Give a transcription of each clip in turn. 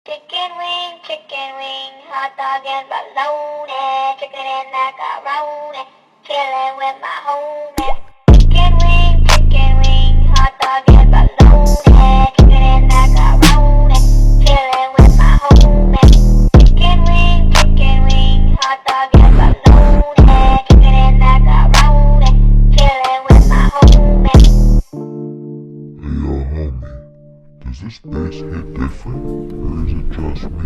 Chicken wing, hot dog and bologna, chicken and macaroni, chillin' with my homies. Chicken wing, hot dog and bologna, chicken and macaroni, chillin' with my homies. Chicken wing, hot dog and bologna, chicken and macaroni, chillin' with my homies. Hey homie, does this bass hit different, or is it just me?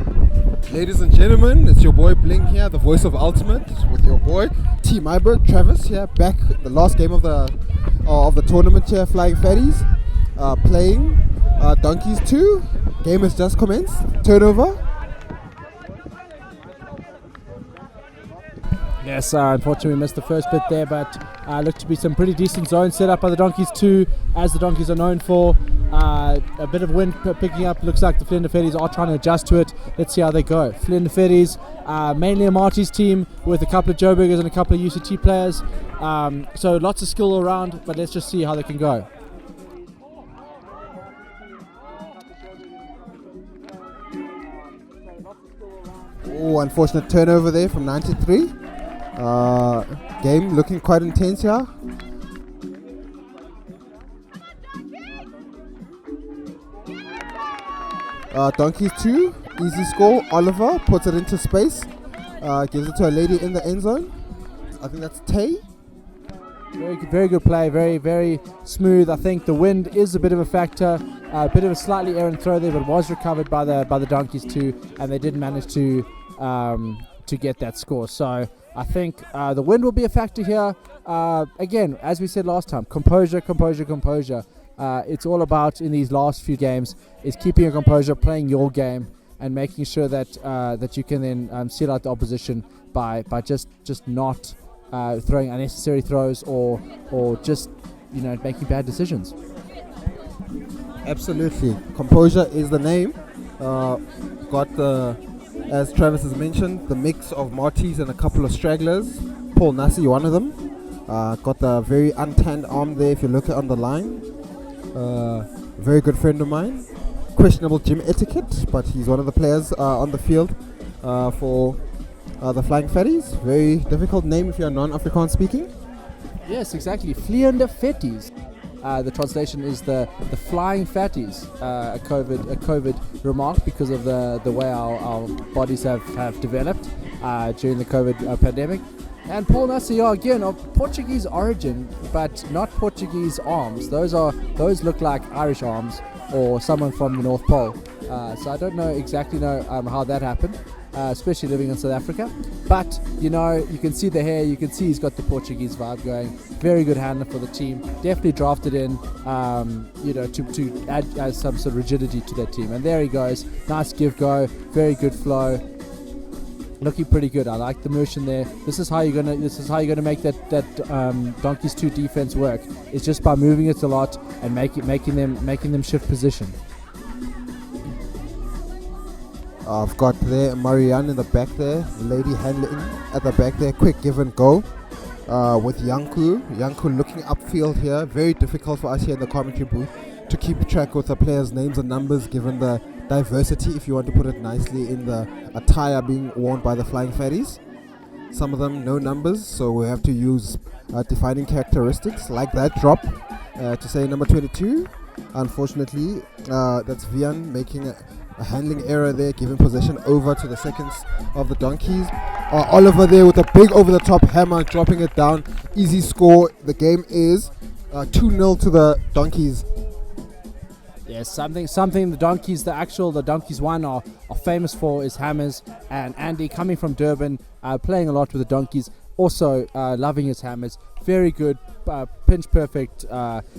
Ladies and gentlemen, it's your boy Blink here, the voice of Ultimate, with your boy T Myburgh, Travis here, back the last game of the tournament here, Flying Fatties, playing Donkeys 2. Game has just commenced. Turnover. Yes, unfortunately we missed the first bit there, but looked to be some pretty decent zone set up by the Donkeys too, as the Donkeys are known for. A bit of wind picking up. Looks like the Vlieënde Vetties are trying to adjust to it. Let's see how they go. Vlieënde Vetties, mainly a Marty's team with a couple of Joburgers and a couple of UCT players. So lots of skill around, but let's just see how they can go. Oh, unfortunate turnover there from 93. Game looking quite intense here. Donkeys 2, easy score. Oliver puts it into space, gives it to a lady in the end zone. I think that's Tay. Very good play, very smooth. I think the wind is a bit of a factor, a bit of a slightly errant throw there, but was recovered by the Donkeys too, and they did manage to get that score. So I think the wind will be a factor here. Again, as we said last time, composure. It's all about, in these last few games, is keeping your composure, playing your game, and making sure that that you can then seal out the opposition by just not throwing unnecessary throws or just making bad decisions. Absolutely, composure is the name. Got the, as Travis has mentioned, the mix of Martys and a couple of stragglers. Paul Nassi, one of them. Got the very untanned arm there if you look at on the line. Very good friend of mine. Questionable gym etiquette, but he's one of the players on the field for the Flying Fatties. Very difficult name if you're non-Afrikaans speaking. Yes, exactly. Vlieënde Vetties. The translation is the Flying Fatties. A COVID remark because of the way our bodies have developed during the COVID pandemic. And Paul Nassi, again, of Portuguese origin, but not Portuguese arms. Those look like Irish arms or someone from the North Pole. So I don't exactly know how that happened, especially living in South Africa. But you can see the hair, you can see he's got the Portuguese vibe going. Very good handler for the team. Definitely drafted in, to add some sort of rigidity to that team. And there he goes. Nice give go. Very good flow. Looking pretty good. I like the motion there. This is how you're gonna make that Donkeys 2 defense work. It's just by moving it a lot and making them shift position. I've got there Marianne in the back there, the lady handling at the back there. Quick give and go with Yanku. Yanku looking upfield here. Very difficult for us here in the commentary booth to keep track with the players' names and numbers, given the diversity, if you want to put it nicely, in the attire being worn by the Flying Fatties. Some of them no numbers, so we have to use defining characteristics like that drop to say number 22. Unfortunately, that's Vian making a handling error there, giving possession over to the seconds of the Donkeys. Oliver there with a big over-the-top hammer, dropping it down. Easy score. The game is 2-0 to the Donkeys. Yes, something the Donkeys, the Donkeys 1 are famous for is hammers, and Andy, coming from Durban, playing a lot with the Donkeys, also loving his hammers. Very good, pinch perfect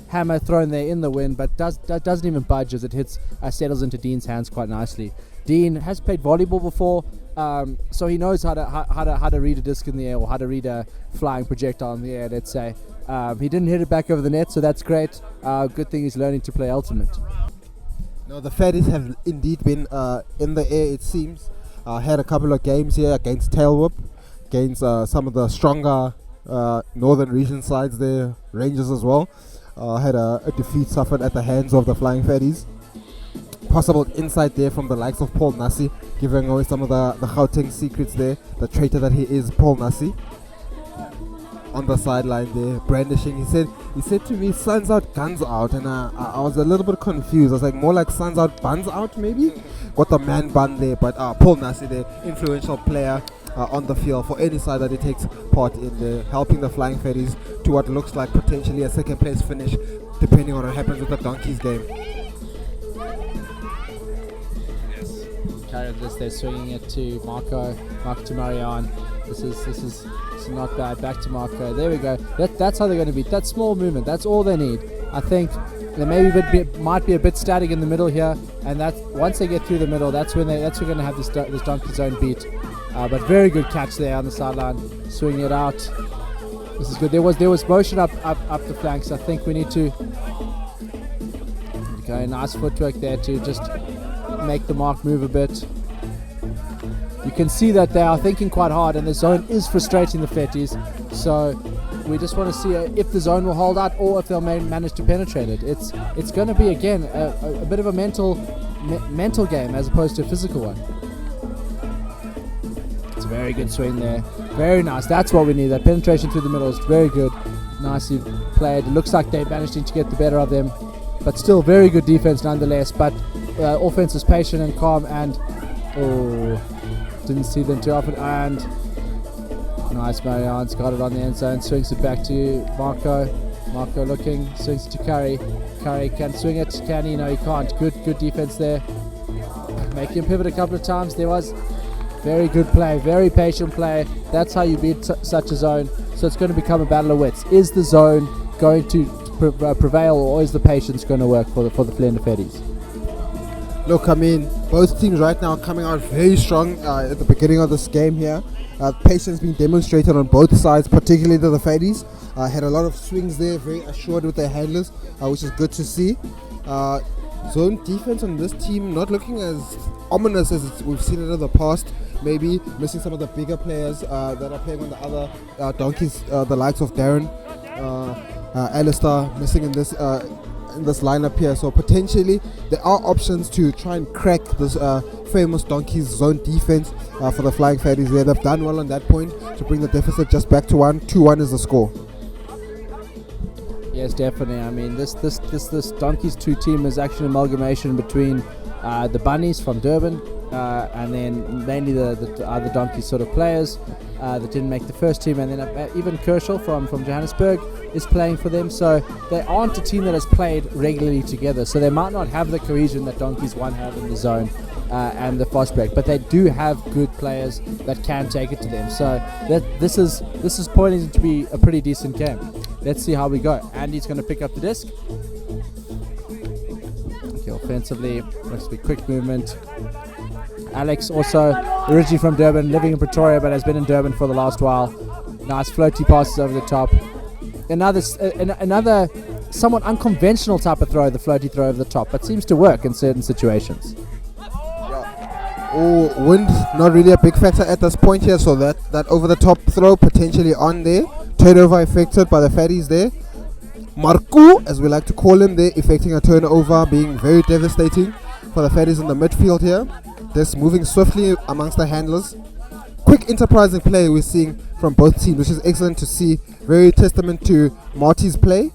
hammer thrown there in the wind, but doesn't even budge as it settles into Dean's hands quite nicely. Dean has played volleyball before, so he knows how to read a disc in the air, or how to read a flying projectile in the air, let's say. He didn't hit it back over the net, so that's great. Good thing he's learning to play Ultimate. No, the Fatties have indeed been in the air, it seems. Had a couple of games here against Tailwhip, against some of the stronger northern region sides there, Rangers as well. Had a defeat suffered at the hands of the Flying Fatties. possible insight there from the likes of Paul Nassi, giving away some of the Gauteng secrets there, the traitor that he is, Paul Nassi. On the sideline there, brandishing. He said to me, "Suns out, guns out," and I was a little bit confused. I was like, more like "Suns out, buns out," maybe. Got the man bun there, but Paul Nassi there, influential player on the field for any side that he takes part in there, helping the Flying Fatties to what looks like potentially a second place finish, depending on what happens with the Donkeys game. Carry this, they're swinging it to Marco to Marianne. This is not bad. Back to Marco. There we go. That's how they're going to beat. That small movement. That's all they need. I think they might be a bit static in the middle here, and that once they get through the middle, that's when they're going to have this donkey zone beat. But very good catch there on the sideline, swinging it out. This is good. There was motion up the flanks. I think we need to go. Nice footwork there to just make the mark move a bit. You can see that they are thinking quite hard, and the zone is frustrating the Vetties. So we just want to see if the zone will hold out or if they'll manage to penetrate it. It's going to be again a bit of a mental game as opposed to a physical one. It's a very good swing there. Very nice. That's what we need. That penetration through the middle is very good. Nicely played. It looks like they managed to get the better of them, but still very good defense nonetheless. But offense is patient and calm, and didn't see them too often. And nice, Marianne's got it on the end zone, swings it back to Marco. Marco looking, swings it to Curry. Curry can swing it, can he? No, he can't. Good defense there. Making him pivot a couple of times. There was very good play, very patient play. That's how you beat such a zone. So it's going to become a battle of wits. Is the zone going to prevail, or is the patience going to work for the Vlieënde Vetties? Look, I mean, both teams right now are coming out very strong at the beginning of this game here. Patience being demonstrated on both sides, particularly to the Fatties. Had a lot of swings there, very assured with their handlers, which is good to see. Zone defense on this team not looking as ominous as we've seen it in the past. Maybe missing some of the bigger players that are playing on the other donkeys, the likes of Darren, Alistair, missing in this lineup here. So potentially there are options to try and crack this famous Donkeys zone defense for the Flying Fatties there. They've done well on that point to bring the deficit just back to 1. 2-1 is the score. Yes, definitely. I mean, this Donkeys 2 team is actually an amalgamation between the Bunnies from Durban and then mainly the other Donkeys sort of players that didn't make the first team, and then even Kershaw from Johannesburg is playing for them. So they aren't a team that has played regularly together, so they might not have the cohesion that Donkeys 1 have in the zone and the fast break, but they do have good players that can take it to them. So this is pointing to be a pretty decent game. Let's see how we go. Andy's going to pick up the disc. Okay, offensively, looks to be quick movement. Alex, also originally from Durban, living in Pretoria, but has been in Durban for the last while. Nice floaty passes over the top. Another somewhat unconventional type of throw, the floaty throw over the top, but seems to work in certain situations. Wind not really a big factor at this point here, so that over the top throw potentially on there. Turnover affected by the Fatties there. Marco, as we like to call him there, effecting a turnover, being very devastating for the Fatties in the midfield here. This moving swiftly amongst the handlers. Quick enterprising play we're seeing from both teams, which is excellent to see. Very testament to Marty's play,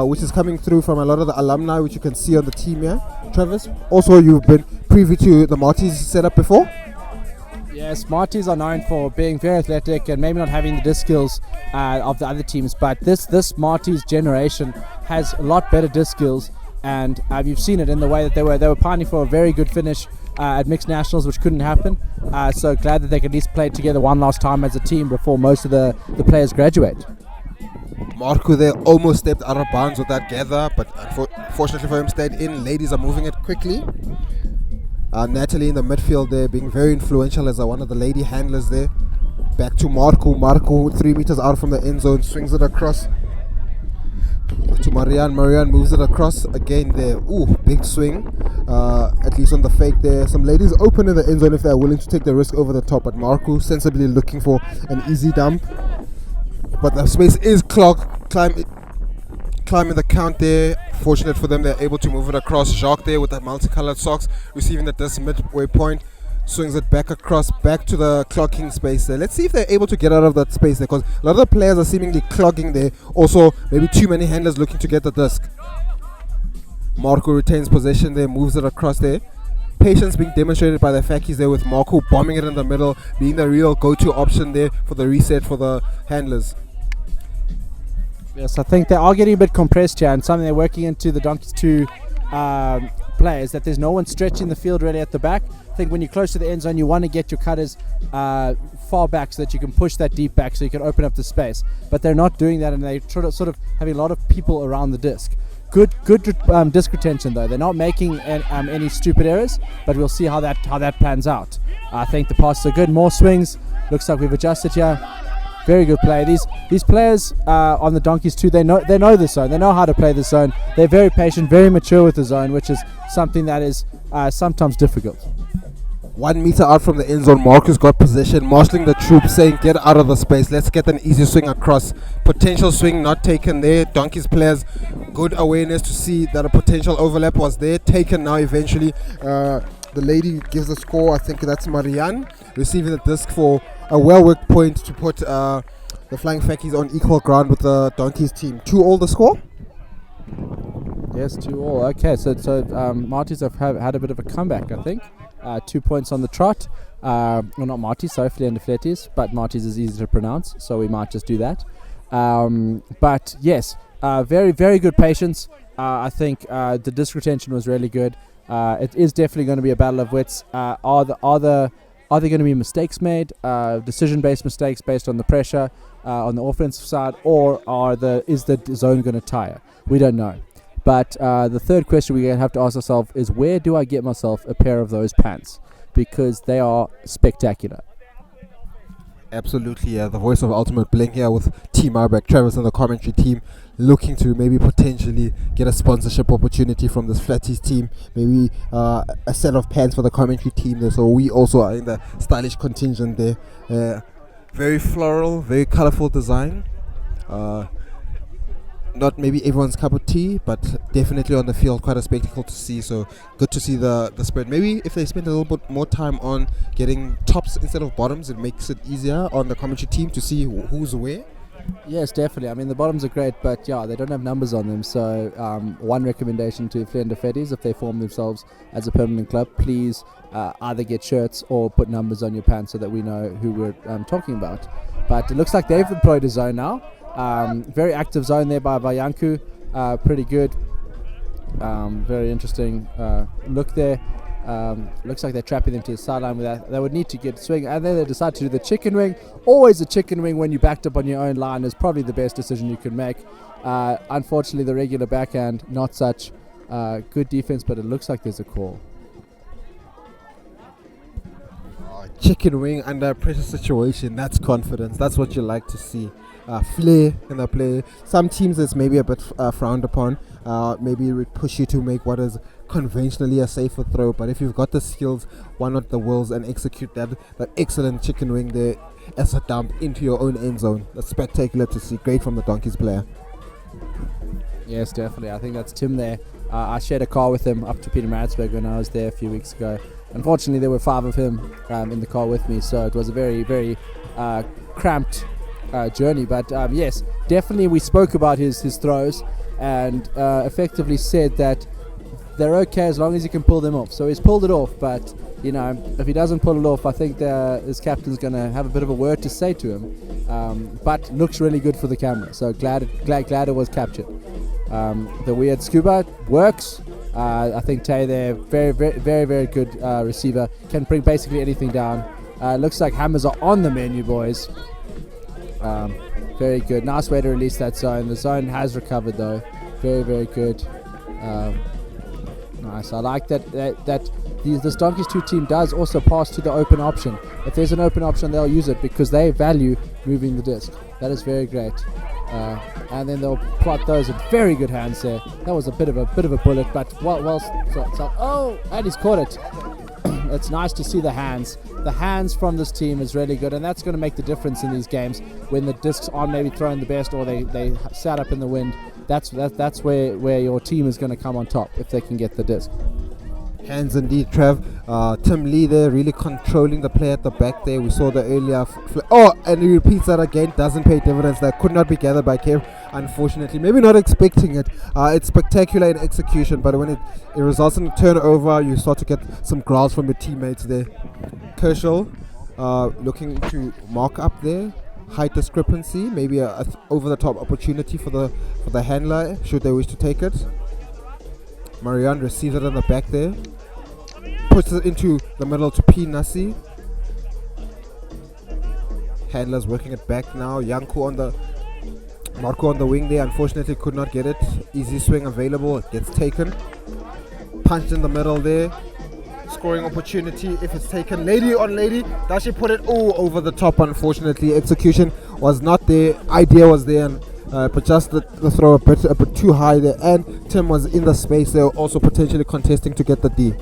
which is coming through from a lot of the alumni, which you can see on the team here. Travis, also you've been privy to the Marty's setup before? Yes, Marty's are known for being very athletic and maybe not having the disc skills of the other teams, but this Marty's generation has a lot better disc skills, and you've seen it in the way that they were pining for a very good finish at mixed nationals, which couldn't happen. So glad that they could at least play together one last time as a team before most of the players graduate. Marco there almost stepped out of bounds with that gather, but unfortunately for him stayed in. Ladies are moving it quickly. Natalie in the midfield there being very influential as one of the lady handlers there. Back to Marco. Marco 3 meters out from the end zone, swings it across to Marianne. Marianne moves it across again there. Ooh, big swing. At least on the fake there. Some ladies open in the end zone if they're willing to take the risk over the top, but Marco sensibly looking for an easy dump. But the space is climbing the count there. Fortunate for them, they're able to move it across. Jauke there with the multicolored socks, receiving the disc midway point. Swings it back across, back to the clocking space there. Let's see if they're able to get out of that space there, because a lot of the players are seemingly clogging there. Also, maybe too many handlers looking to get the disc. Marco retains possession there, moves it across there. Patience being demonstrated by the Fatties there, with Marco bombing it in the middle, being the real go-to option there for the reset for the handlers. Yes, I think they are getting a bit compressed here, and something they're working into the Donkeys 2 players, that there's no one stretching the field really at the back. I think when you're close to the end zone, you want to get your cutters far back so that you can push that deep back so you can open up the space. But they're not doing that, and they're sort of having a lot of people around the disc. Good disc retention though. They're not making any stupid errors, but we'll see how that plans out. I think the passes are good. More swings. Looks like we've adjusted here. Very good play. These players on the Donkeys too, they know the zone. They know how to play the zone. They're very patient, very mature with the zone, which is something that is sometimes difficult. 1 meter out from the end zone, Marcus got possession, marshalling the troops, saying get out of the space, let's get an easy swing across. Potential swing not taken there. Donkeys players, good awareness to see that a potential overlap was there, taken now eventually. The lady gives the score, I think that's Marianne, receiving the disc for a well-worked point to put the Flying Fatties on equal ground with the Donkeys team. 2-2 the score? Yes, 2-2. Okay, so Marties have had a bit of a comeback, I think. 2 points on the trot. Well, not Marties, sorry, Vlieënde Vetties, but Marties is easy to pronounce, so we might just do that. But yes, very, very good patience. I think the disc retention was really good. It is definitely going to be a battle of wits. Are there going to be mistakes made, decision-based mistakes based on the pressure on the offensive side, or is the zone going to tire? We don't know. But the third question we're going to have to ask ourselves is, where do I get myself a pair of those pants? Because they are spectacular. Absolutely, the voice of Ultimate Bling here with Team Myburgh, Travis and the commentary team, looking to maybe potentially get a sponsorship opportunity from this Fatties team. Maybe a set of pants for the commentary team there. So we also are in the stylish contingent there. Very floral, very colorful design. Not maybe everyone's cup of tea, but definitely on the field quite a spectacle to see. So good to see the spread. Maybe if they spend a little bit more time on getting tops instead of bottoms, it makes it easier on the commentary team to see who's where. Yes, definitely. I mean, the bottoms are great, but yeah, they don't have numbers on them. So one recommendation to Vlieënde Vetties, if they form themselves as a permanent club, please either get shirts or put numbers on your pants so that we know who we're talking about. But it looks like they've employed a zone now. Very active zone there by Yanku. Pretty good. Very interesting look there. Looks like they're trapping them to the sideline with that. They would need to get swing, and then they decide to do the chicken wing. Always a chicken wing when you backed up on your own line is probably the best decision you can make. Unfortunately, the regular backhand, not such good defense, but it looks like there's a call. Chicken wing under a pressure situation, that's confidence. That's what you like to see. Flair in the play. Some teams it's maybe a bit frowned upon. Maybe it would push you to make what is conventionally a safer throw, but if you've got the skills, why not the wills and execute that excellent chicken wing there as a dump into your own end zone. That's spectacular to see. Great from the Donkeys player. Yes, definitely. I think that's Tim there. I shared a car with him up to Pienaar when I was there a few weeks ago. Unfortunately, there were 5 of him in the car with me, so it was a very, very cramped journey. But yes, definitely we spoke about his throws and effectively said that they're okay as long as he can pull them off. So he's pulled it off, but you know, if he doesn't pull it off, I think his captain's going to have a bit of a word to say to him. But looks really good for the camera, so glad it was captured. The weird scuba works. I think Tay there, very, very, very, very good receiver, can bring basically anything down. Looks like hammers are on the menu, boys. Very good. Nice way to release that zone. The zone has recovered though. Very, very good. Nice. I like that this Donkeys 2 team does also pass to the open option. If there's an open option, they'll use it because they value moving the disc. That is very great. And then they'll plot those in very good hands there. That was a bit of a bullet, but well. Oh, and he's caught it. it's nice to see the hands. The hands from this team is really good, and that's going to make the difference in these games when the discs aren't maybe throwing the best, or they sat up in the wind. That's where your team is going to come on top if they can get the disc. Hands indeed, Trev. Tim Lee there really controlling the play at the back there. We saw the earlier and he repeats that again. Doesn't pay dividends. That could not be gathered by Kev, unfortunately. Maybe not expecting it. It's spectacular in execution, but when it results in a turnover, you start to get some growls from your teammates there. Kershaw looking to mark up there. Height discrepancy, maybe a over-the-top opportunity for the handler should they wish to take it. Marianne receives it on the back there. Puts it into the middle to Pienaar. Handler's working it back now. Marco on the wing there, unfortunately could not get it. Easy swing available, it gets taken. Punched in the middle there. Scoring opportunity if it's taken. Lady on lady, does she put it over the top? Unfortunately, execution was not there. Idea was there, but just the throw a bit too high there. And Tim was in the space there, also potentially contesting to get the D.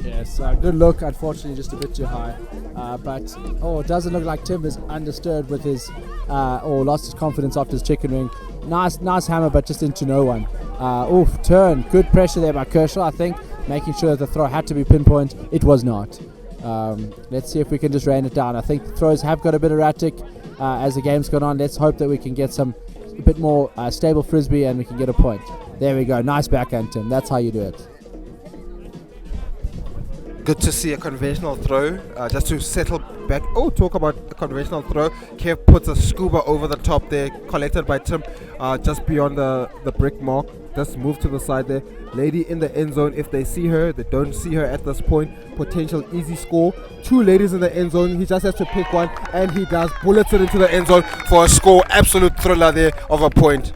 Yes, good look. Unfortunately, just a bit too high. But it doesn't look like Tim is undisturbed with his or lost his confidence after his chicken wing. Nice hammer, but just into no one. Turn. Good pressure there by Kershaw, I think, making sure that the throw had to be pinpoint. It was not. Let's see if we can just rain it down. I think the throws have got a bit erratic as the game's gone on. Let's hope that we can get a bit more stable frisbee and we can get a point. There we go. Nice backhand, Tim. That's how you do it. Good to see a conventional throw, just to settle back. Talk about the conventional throw. Kev puts a scuba over the top there, collected by Tim, just beyond the brick mark. Just move to the side there. Lady in the end zone. If they see her, they don't see her at this point. Potential easy score. 2 ladies in the end zone. He just has to pick one, and he does. Bullets it into the end zone for a score. Absolute thriller there of a point.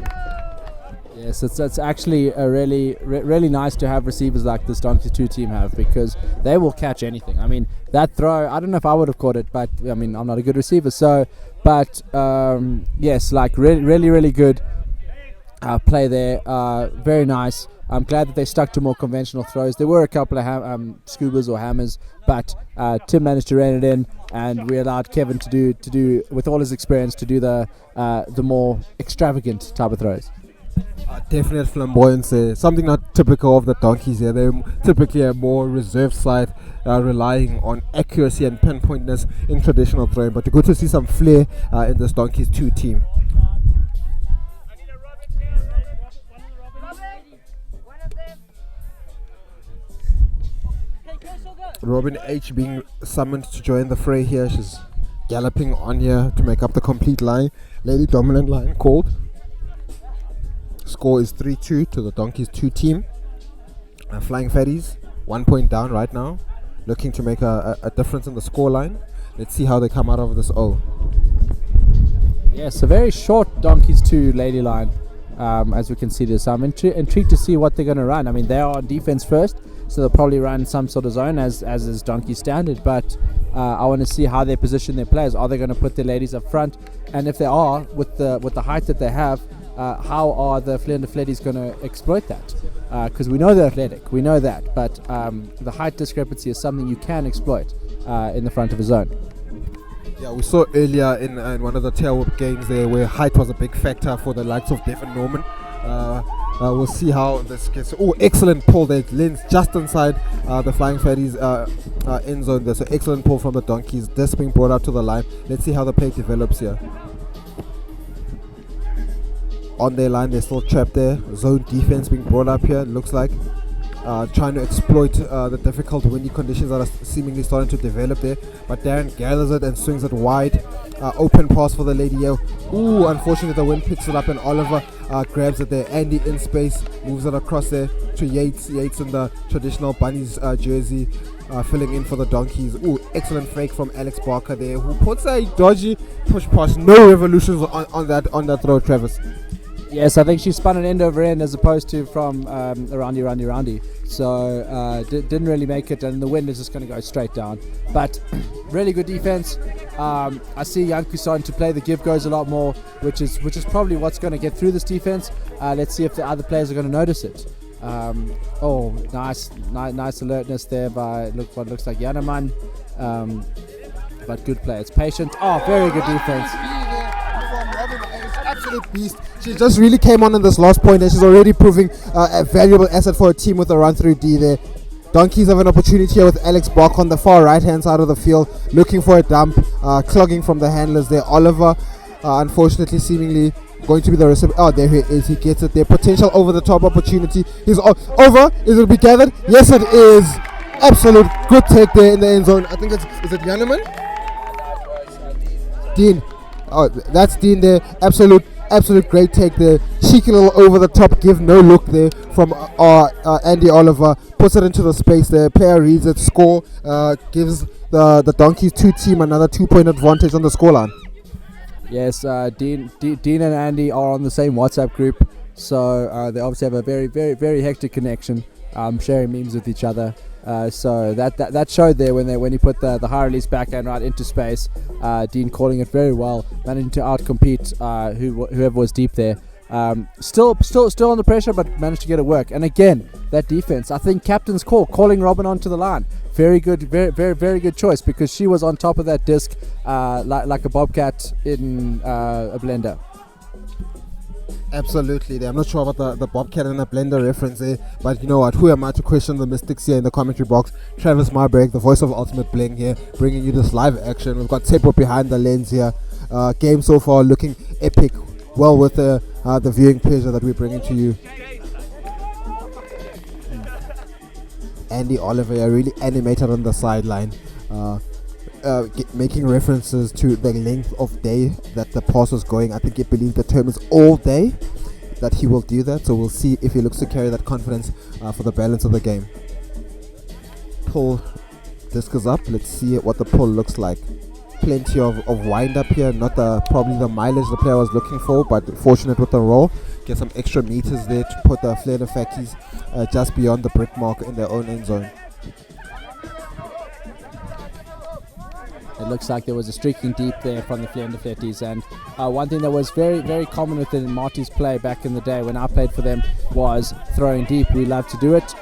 Yes, it's actually a really nice to have receivers like this Donkeys 2 team have, because they will catch anything. I mean, that throw, I don't know if I would have caught it, but I mean, I'm not a good receiver, yes, like really good play there. Very nice. I'm glad that they stuck to more conventional throws. There were a couple of scubas or hammers, but Tim managed to rein it in, and we allowed Kevin to do with all his experience, to do the more extravagant type of throws. Definite flamboyance there. Something not typical of the Donkeys here. They're typically a more reserved side, relying on accuracy and pinpointness in traditional throwing. But good to see some flair in this Donkeys 2 team. Robin H being summoned to join the fray here. She's galloping on here to make up the complete line. Lady dominant line called. Score is 3-2 to the Donkeys 2 team. Flying Fatties 1 point down right now, looking to make a difference in the score line. Let's see how they come out of this Yes, a very short Donkeys 2 lady line, as we can see this. I'm intrigued to see what they're going to run. I mean, they are on defense first, so they'll probably run some sort of zone as is Donkey standard, but I want to see how they position their players. Are they going to put their ladies up front? And if they are, with the height that they have, how are the Vlieënde Fleddies going to exploit that? Because we know they're athletic, we know that, but the height discrepancy is something you can exploit in the front of a zone. Yeah, we saw earlier in one of the tail whip games there where height was a big factor for the likes of Devin Norman. We'll see how this gets. Excellent pull there. Lens just inside the Flying Fatties end zone there. So excellent pull from the Donkeys. This being brought out to the line. Let's see how the play develops here. On their line, they're still trapped there. Zone defense being brought up here, looks like. Trying to exploit the difficult windy conditions that are seemingly starting to develop there. But Darren gathers it and swings it wide. Open pass for the lady here. Unfortunately the wind picks it up and Oliver grabs it there. Andy in space, moves it across there to Yates. Yates in the traditional Bunnies jersey, filling in for the Donkeys. Excellent fake from Alex Barker there, who puts a dodgy push pass. No revolutions on that throw, Travis. Yes, I think she spun an end over end as opposed to from a roundy. So didn't really make it, and the wind is just going to go straight down. But really good defense. I see Yanku starting to play the give goes a lot more, which is probably what's going to get through this defense. Let's see if the other players are going to notice it. Nice alertness there by what looks like Immelman. But good play. It's patient. Oh, very good defense. Absolute beast. She just really came on in this last point, and she's already proving a valuable asset for a team with a run through D there. Donkeys have an opportunity here with Alex Bach on the far right hand side of the field, looking for a dump, clogging from the handlers there. Oliver, unfortunately, seemingly going to be the recipient. Oh, there he is. He gets it there. Potential over the top opportunity. He's over. Is it be gathered? Yes, it is. Absolute good take there in the end zone. I think is it Yanneman? Dean. Oh, that's Dean there. Absolute great take there. Cheeky little over the top, give no look there from Andy Oliver. Puts it into the space there. Player reads it. Score. Gives the Donkeys 2 team another 2-point advantage on the scoreline. Yes, Dean and Andy are on the same WhatsApp group, so they obviously have a very, very, very hectic connection, sharing memes with each other. So that showed there when he put the high release backhand right into space. Dean calling it very well, managing to outcompete whoever was deep there. Still under pressure, but managed to get it work. And again, that defense, I think captain's call, calling Robin onto the line. Very good, very, very, very good choice, because she was on top of that disc like a bobcat in a blender. Absolutely. I'm not sure about the Bobcat and the blender reference there, but you know what? Who am I to question the mystics here in the commentary box? Travis Myburgh, the voice of Ultimate Bling here, bringing you this live action. We've got Tshepo behind the lens here. Game so far looking epic, well with the viewing pleasure that we're bringing to you. Andy Oliver really animated on the sideline. Making references to the length of day that the pass was going. I think he believed the term is all day that he will do that, so we'll see if he looks to carry that confidence for the balance of the game. Pull disc is up. Let's see what the pull looks like. Plenty of wind up here, not probably the mileage the player was looking for, but fortunate with the roll. Get some extra meters there to put the Vlieënde Fatties just beyond the brick mark in their own end zone. It looks like there was a streaking deep there from the Vlieënde Fatties, and one thing that was very, very common within Marty's play back in the day when I played for them was throwing deep. We loved to do it.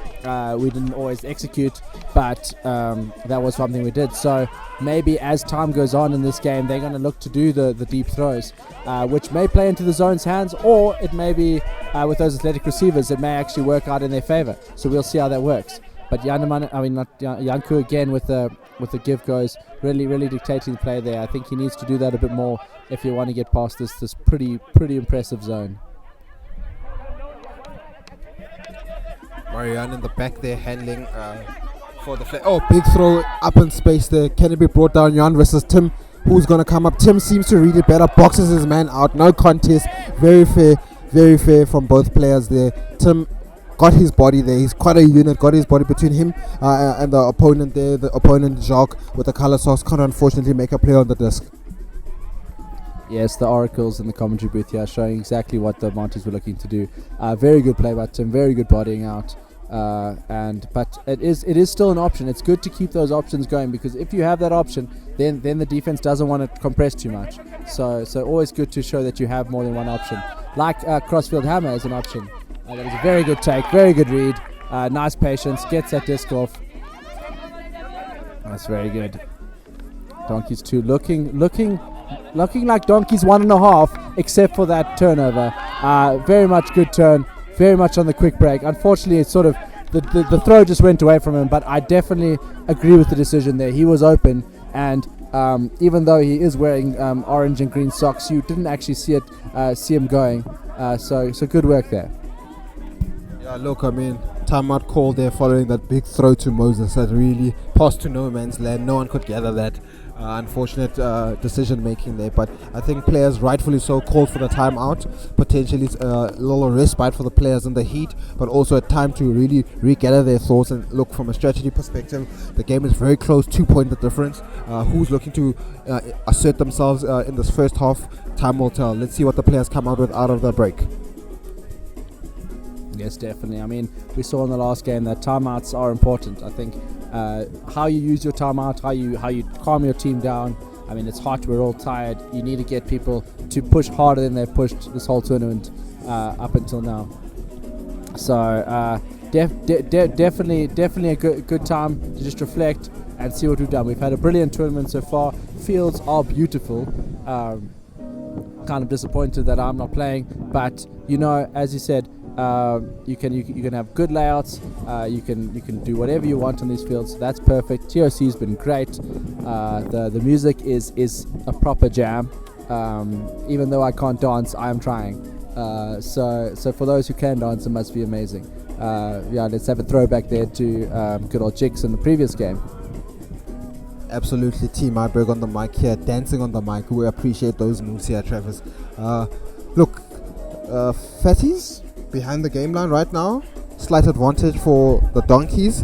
We didn't always execute, but that was something we did. So maybe as time goes on in this game, they're going to look to do the deep throws, which may play into the zone's hands, or it may be with those athletic receivers, it may actually work out in their favor. So we'll see how that works. But Yanku again with the give goes, really dictating the play there. I think he needs to do that a bit more if you want to get past this pretty impressive zone. Marianne in the back there handling for the big throw up in space there. Can it be brought down? Johan versus Tim. Who's going to come up? Tim seems to read it better, boxes his man out. No contest. Very fair from both players there. Tim got his body there. He's quite a unit. Got his body between him and the opponent there. The opponent, Chauke, with the color sauce, can't unfortunately make a play on the disc. Yes, the oracles in the commentary booth here showing exactly what the Monties were looking to do. Very good play by Tim. Very good bodying out. But it is still an option. It's good to keep those options going, because if you have that option, then the defense doesn't want to compress too much. So always good to show that you have more than one option. Like crossfield hammer is an option. That was a very good take, very good read. Nice patience, gets that disc off. That's very good. Donkeys 2 looking like Donkeys 1.5, except for that turnover. Very much good turn, very much on the quick break. Unfortunately, it's sort of the throw just went away from him, but I definitely agree with the decision there. He was open, and even though he is wearing orange and green socks, you didn't actually see him going. So good work there. Yeah, look, I mean, timeout call there following that big throw to Moses that really passed to no man's land. No one could gather that. Unfortunate decision making there, but I think players rightfully so called for the timeout. Potentially a little respite for the players in the heat, but also a time to really regather their thoughts and look from a strategy perspective. The game is very close, 2-point the difference. Who's looking to assert themselves in this first half? Time will tell. Let's see what the players come out with out of the break. Yes, definitely. I mean, we saw in the last game that timeouts are important. I think how you use your timeout, how you calm your team down. I mean, it's hot, we're all tired. You need to get people to push harder than they've pushed this whole tournament up until now. So definitely a good time to just reflect and see what we've done. We've had a brilliant tournament so far. Fields are beautiful. Kind of disappointed that I'm not playing, but as you said, you can have good layouts. You can do whatever you want on these fields. So that's perfect. TOC's been great. The music is a proper jam. Even though I can't dance, I am trying. So for those who can dance, it must be amazing. Let's have a throwback there to good old Jigs in the previous game. Absolutely, Team Myburgh on the mic here, dancing on the mic. We appreciate those moves here, Travis. Look, Fatties behind the game line right now. Slight advantage for the Donkeys.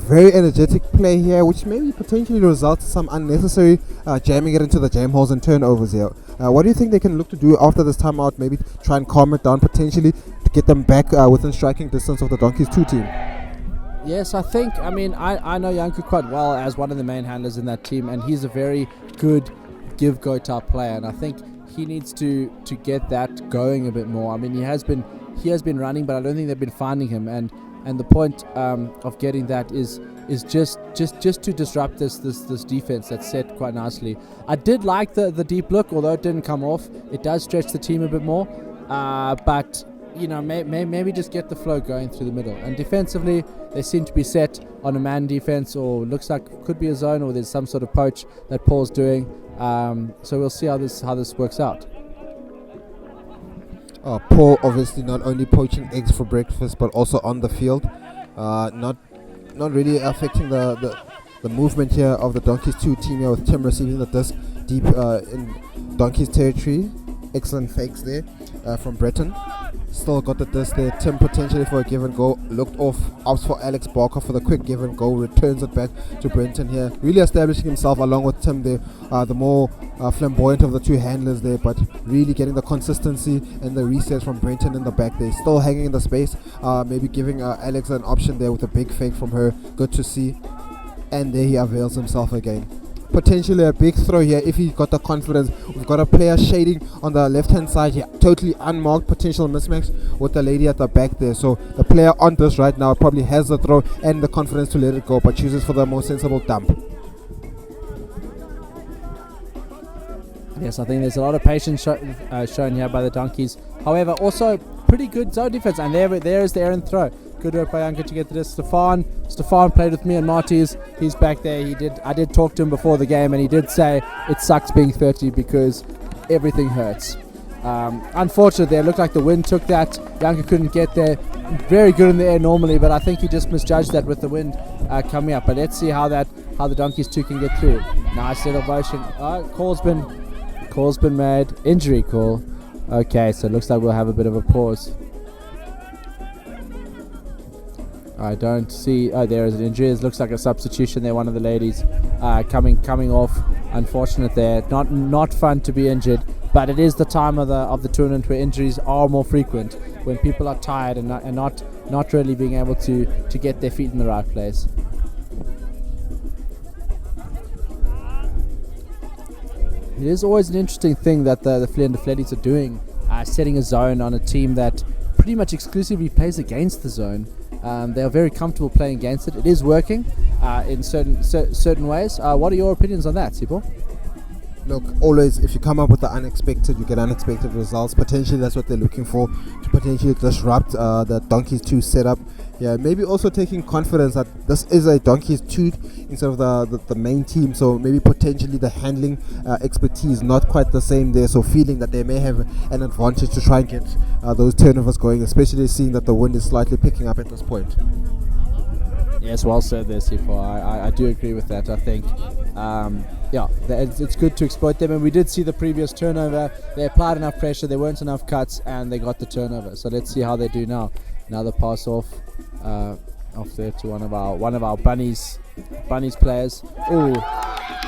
Very energetic play here, which maybe potentially results in some unnecessary jamming it into the jam holes and turnovers here. What do you think they can look to do after this timeout? Maybe try and calm it down, potentially to get them back within striking distance of the Donkeys 2 team. Yes, I know Janku quite well as one of the main handlers in that team, and he's a very good give-go type player, and I think he needs to get that going a bit more. I mean, he has been running, but I don't think they've been finding him, and the point of getting that is just to disrupt this defense that's set quite nicely. I did like the deep look, although it didn't come off. It does stretch the team a bit more, but maybe just get the flow going through the middle. And defensively, they seem to be set on a man defense, or looks like could be a zone, or there's some sort of poach that Paul's doing. So we'll see how this works out. Paul obviously not only poaching eggs for breakfast, but also on the field, not really affecting the movement here of the Donkeys 2 team here, with Tim receiving the disc deep in Donkeys territory. Excellent fakes there from Breton. Still got the disc there. Tim potentially for a give and go. Looked off. Opts for Alex Barker for the quick give and go. Returns it back to Brenton here. Really establishing himself along with Tim there. The more flamboyant of the two handlers there. But really getting the consistency and the resets from Brenton in the back there. Still hanging in the space. Maybe giving Alex an option there with a big fake from her. Good to see. And there he avails himself again. Potentially a big throw here if he got the confidence. We've got a player shading on the left hand side here, totally unmarked, potential mismatch with the lady at the back there. So the player on this right now probably has the throw and the confidence to let it go, but chooses for the more sensible dump. Yes, I think there's a lot of patience shown here by the Donkeys. However, also pretty good zone defense, and there is the errant throw. Good work by Janku to get to this. Stefan played with me and Marty's. He's back there. I did talk to him before the game, and he did say it sucks being 30 because everything hurts. Unfortunately, it looked like the wind took that. Janku couldn't get there. Very good in the air normally, but I think he just misjudged that with the wind coming up. But let's see how the Donkeys 2 can get through. Nice little motion. Call's been made. Injury call. Okay, so it looks like we'll have a bit of a pause. I don't see. Oh, there is an injury. It looks like a substitution there. One of the ladies coming off. Unfortunate there. Not fun to be injured, but it is the time of the tournament where injuries are more frequent, when people are tired and not really being able to get their feet in the right place. It is always an interesting thing that the Vlieënde Vetties are doing, setting a zone on a team that pretty much exclusively plays against the zone. They are very comfortable playing against it. It is working in certain ways. What are your opinions on that, Sipho? Look, always if you come up with the unexpected, you get unexpected results. Potentially that's what they're looking for, to potentially disrupt the Donkeys 2 setup. Yeah, maybe also taking confidence that this is a Donkeys 2 instead of the main team, so maybe potentially the handling expertise not quite the same there, so feeling that they may have an advantage to try and get those turnovers going, especially seeing that the wind is slightly picking up at this point. Yes, well said there, Sipho. I do agree with that. I think it's good to exploit them, and we did see the previous turnover. They applied enough pressure, there weren't enough cuts, and they got the turnover. So let's see how they do now. Another pass off there to one of our bunnies players. Oh,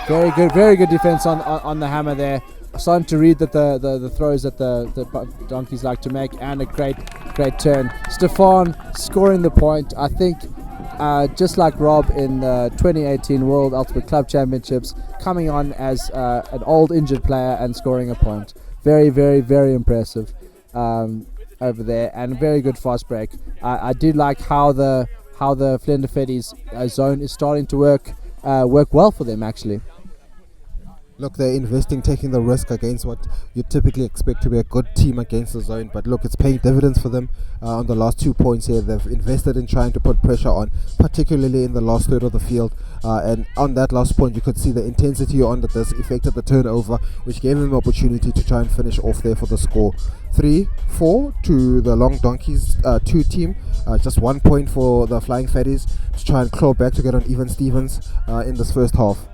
very good defense on the hammer there. Starting to read that the throws that the Donkeys like to make, and a great turn. Stefan scoring the point. I think just like Rob in the 2018 World Ultimate Club Championships, coming on as an old injured player and scoring a point. Very impressive. over there, and very good fast break. I do like how the Vlieënde Vetties zone is starting to work well for them actually. Look, they're investing, taking the risk against what you typically expect to be a good team against the zone. But look, it's paying dividends for them on the last 2 points here. They've invested in trying to put pressure on, particularly in the last third of the field. And on that last point, you could see the intensity on that this affected the turnover, which gave them the opportunity to try and finish off there for the score. 3-4 to the Long Donkeys 2 team. Just 1 point for the Flying Fatties to try and claw back to get on even Stevens in this first half.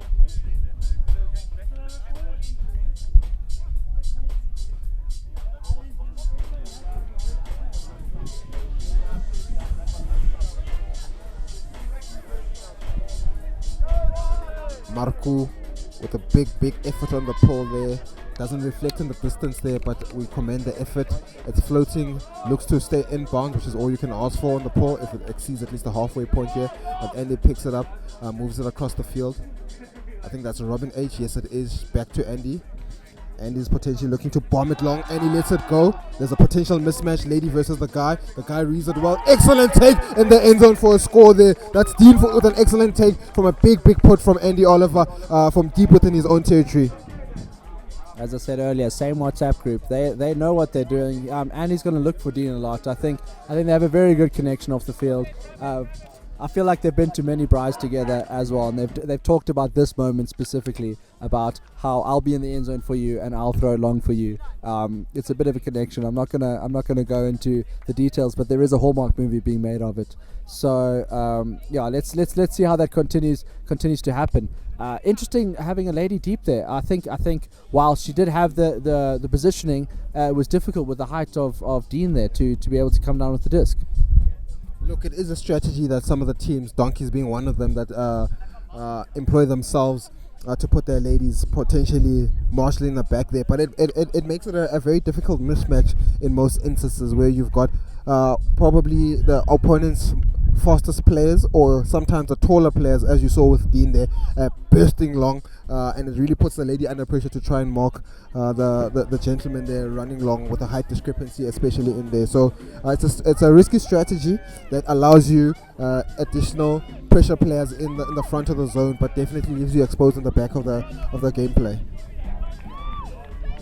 Marco with a big effort on the pole there. Doesn't reflect in the distance there, but we commend the effort. It's floating, looks to stay inbound, which is all you can ask for on the pole if it exceeds at least the halfway point here. But Andy picks it up, moves it across the field. I think that's Robin H. Yes, it is. Back to Andy. Andy's potentially looking to bomb it long, and he lets it go. There's a potential mismatch, lady versus the guy. The guy reads it well. Excellent take in the end zone for a score there. That's Dean with an excellent take from a big put from Andy Oliver from deep within his own territory. As I said earlier, same WhatsApp group. They know what they're doing. Andy's going to look for Dean a lot. I think they have a very good connection off the field. I feel like they've been to many brides together as well, and they've talked about this moment specifically, about how I'll be in the end zone for you and I'll throw long for you. It's a bit of a connection. I'm not gonna go into the details, but there is a Hallmark movie being made of it. So let's see how that continues to happen. Interesting having a lady deep there. I think while she did have the positioning, it was difficult with the height of Dean there to be able to come down with the disc. Look, it is a strategy that some of the teams, Donkeys being one of them, that employ themselves to put their ladies potentially marshalling the back there. But it makes it a very difficult mismatch in most instances, where you've got probably the opponent's fastest players, or sometimes the taller players, as you saw with Dean there, bursting long, and it really puts the lady under pressure to try and mark the gentleman there running long with a height discrepancy, especially in there. So it's a risky strategy that allows you additional pressure players in the front of the zone, but definitely leaves you exposed in the back of the gameplay.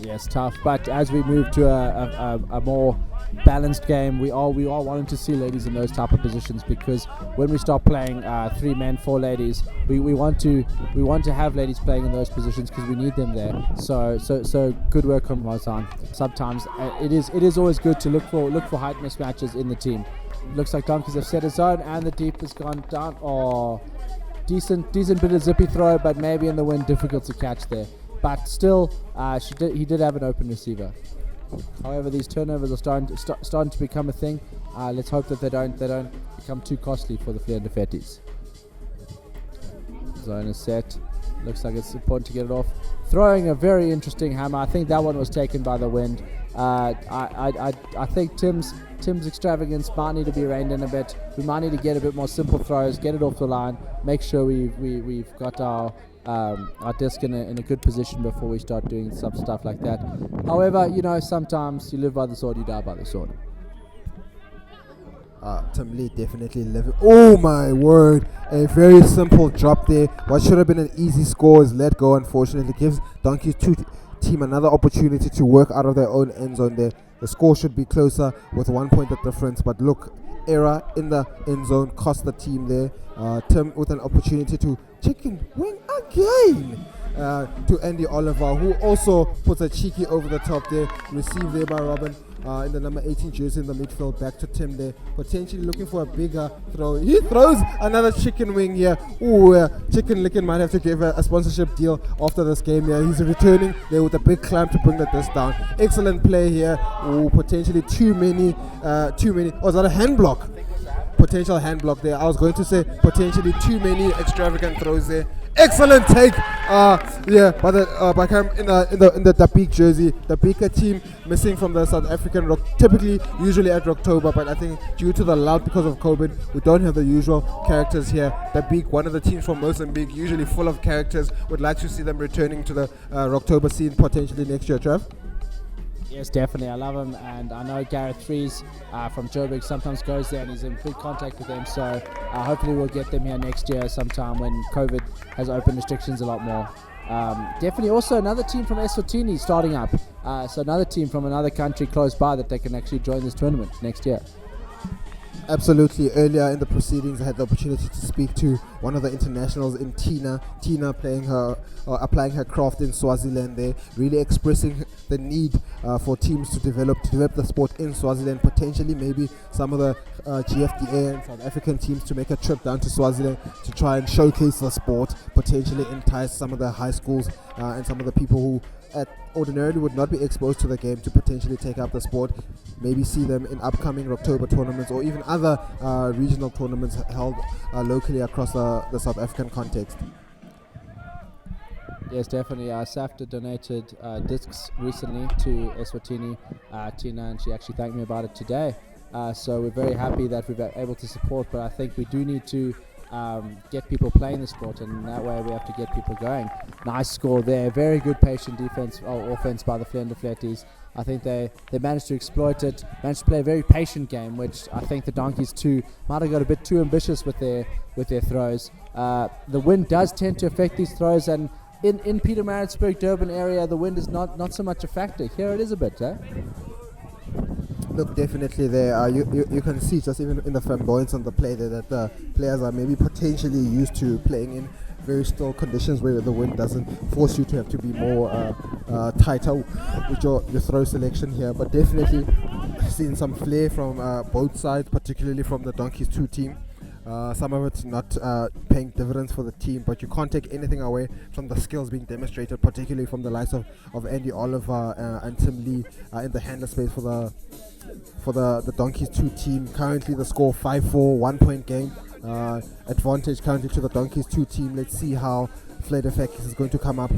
Yes, tough. But as we move to a more balanced game, we are wanting to see ladies in those type of positions, because when we start playing 3 men, 4 ladies, we want to have ladies playing in those positions because we need them there. So good work on Wazan. Sometimes it is always good to look for height mismatches in the team. Looks like Donkeys have set a zone and the deep has gone down. Oh, decent bit of zippy throw, but maybe in the wind difficult to catch there. But still, he did have an open receiver. However, these turnovers are starting to become a thing. Let's hope that they don't become too costly for the Vlieënde Vetties. Zone is set. Looks like it's important to get it off. Throwing a very interesting hammer. I think that one was taken by the wind. I think Tim's extravagance might need to be reined in a bit. We might need to get a bit more simple throws, get it off the line, make sure we've got our disc in a good position before we start doing some stuff like that. However, sometimes you live by the sword, you die by the sword. Tim Lee definitely living. Oh my word, a very simple drop there. What should have been an easy score is let go. Unfortunately, gives Donkeys team another opportunity to work out of their own end zone there. The score should be closer with 1 point of difference, but look, error in the end zone cost the team there. Tim with an opportunity to chicken wing again to Andy Oliver, who also puts a cheeky over the top there. Received there by Robin in the number 18 jersey in the midfield. Back to Tim there, potentially looking for a bigger throw. He throws another chicken wing here. Ooh, Chicken Licken might have to give a sponsorship deal after this game here. He's returning there with a big climb to bring the disc down. Excellent play here. Ooh, potentially too many. Oh, is that a hand block? Potential hand block there. I was going to say potentially too many extravagant throws there. Excellent take, by Cam in the Dabik jersey. The Dabika team missing from the South African rock, typically usually at Rocktober, but I think due to the lull because of COVID, we don't have the usual characters here. Dabik, one of the teams from Mozambique, usually full of characters. Would like to see them returning to the Rocktober scene potentially next year, Trav. Yes, definitely. I love him, and I know Gareth Fries from Joburg sometimes goes there and he's in good contact with them. So hopefully we'll get them here next year sometime when COVID has opened restrictions a lot more. Definitely also another team from Eswatini starting up. So another team from another country close by that they can actually join this tournament next year. Absolutely. Earlier in the proceedings, I had the opportunity to speak to one of the internationals in Tina applying her craft in Swaziland there, really expressing the need for teams to develop the sport in Swaziland, potentially maybe some of the GFDA and South African teams to make a trip down to Swaziland to try and showcase the sport, potentially entice some of the high schools and some of the people who ordinarily would not be exposed to the game to potentially take up the sport, maybe see them in upcoming Rocktober tournaments or even other regional tournaments held locally across the South African context. Yes, definitely. SAFTA donated discs recently to Eswatini, Tina, and she actually thanked me about it today. So we're very happy that we've been able to support, but I think we do need to get people playing the sport, and in that way we have to get people going. Nice score there. Very good patient defense or offense by the Vlieënde Vetties. I think they managed to exploit it, managed to play a very patient game, which I think the Donkeys too might have got a bit too ambitious with their throws. The wind does tend to affect these throws, and in Pietermaritzburg, Durban area, the wind is not so much a factor. Here it is a bit, eh? Look, definitely there. You can see just even in the flamboyance on the play there that the players are maybe potentially used to playing in very still conditions where the wind doesn't force you to have to be more tighter with your throw selection here. But definitely seeing some flair from both sides, particularly from the Donkeys 2 team. Some of it's not paying dividends for the team, but you can't take anything away from the skills being demonstrated, particularly from the likes of Andy Oliver and Tim Lee in the handler space for the Donkeys 2 team. Currently the score 5-4, 1 point game. Advantage currently to the Donkeys 2 team. Let's see how Vlieënde Vetties is going to come up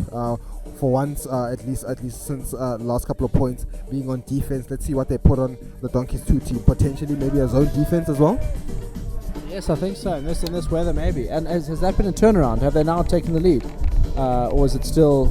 for once, at least since the last couple of points being on defense. Let's see what they put on the Donkeys 2 team. Potentially maybe a zone defense as well. Yes, I think so. In this weather, maybe. And has that been a turnaround? Have they now taken the lead, or is it still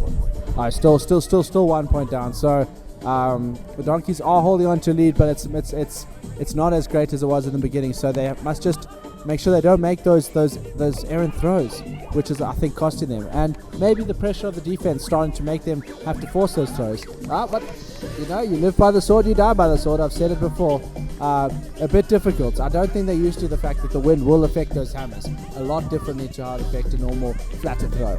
1 point down? So the Donkeys are holding on to lead, but it's not as great as it was in the beginning. So they must just make sure they don't make those errant throws, which is I think costing them. And maybe the pressure of the defense starting to make them have to force those throws. But you live by the sword, you die by the sword. I've said it before. A bit difficult. I don't think they're used to the fact that the wind will affect those hammers a lot differently to how it affects a normal flatter throw.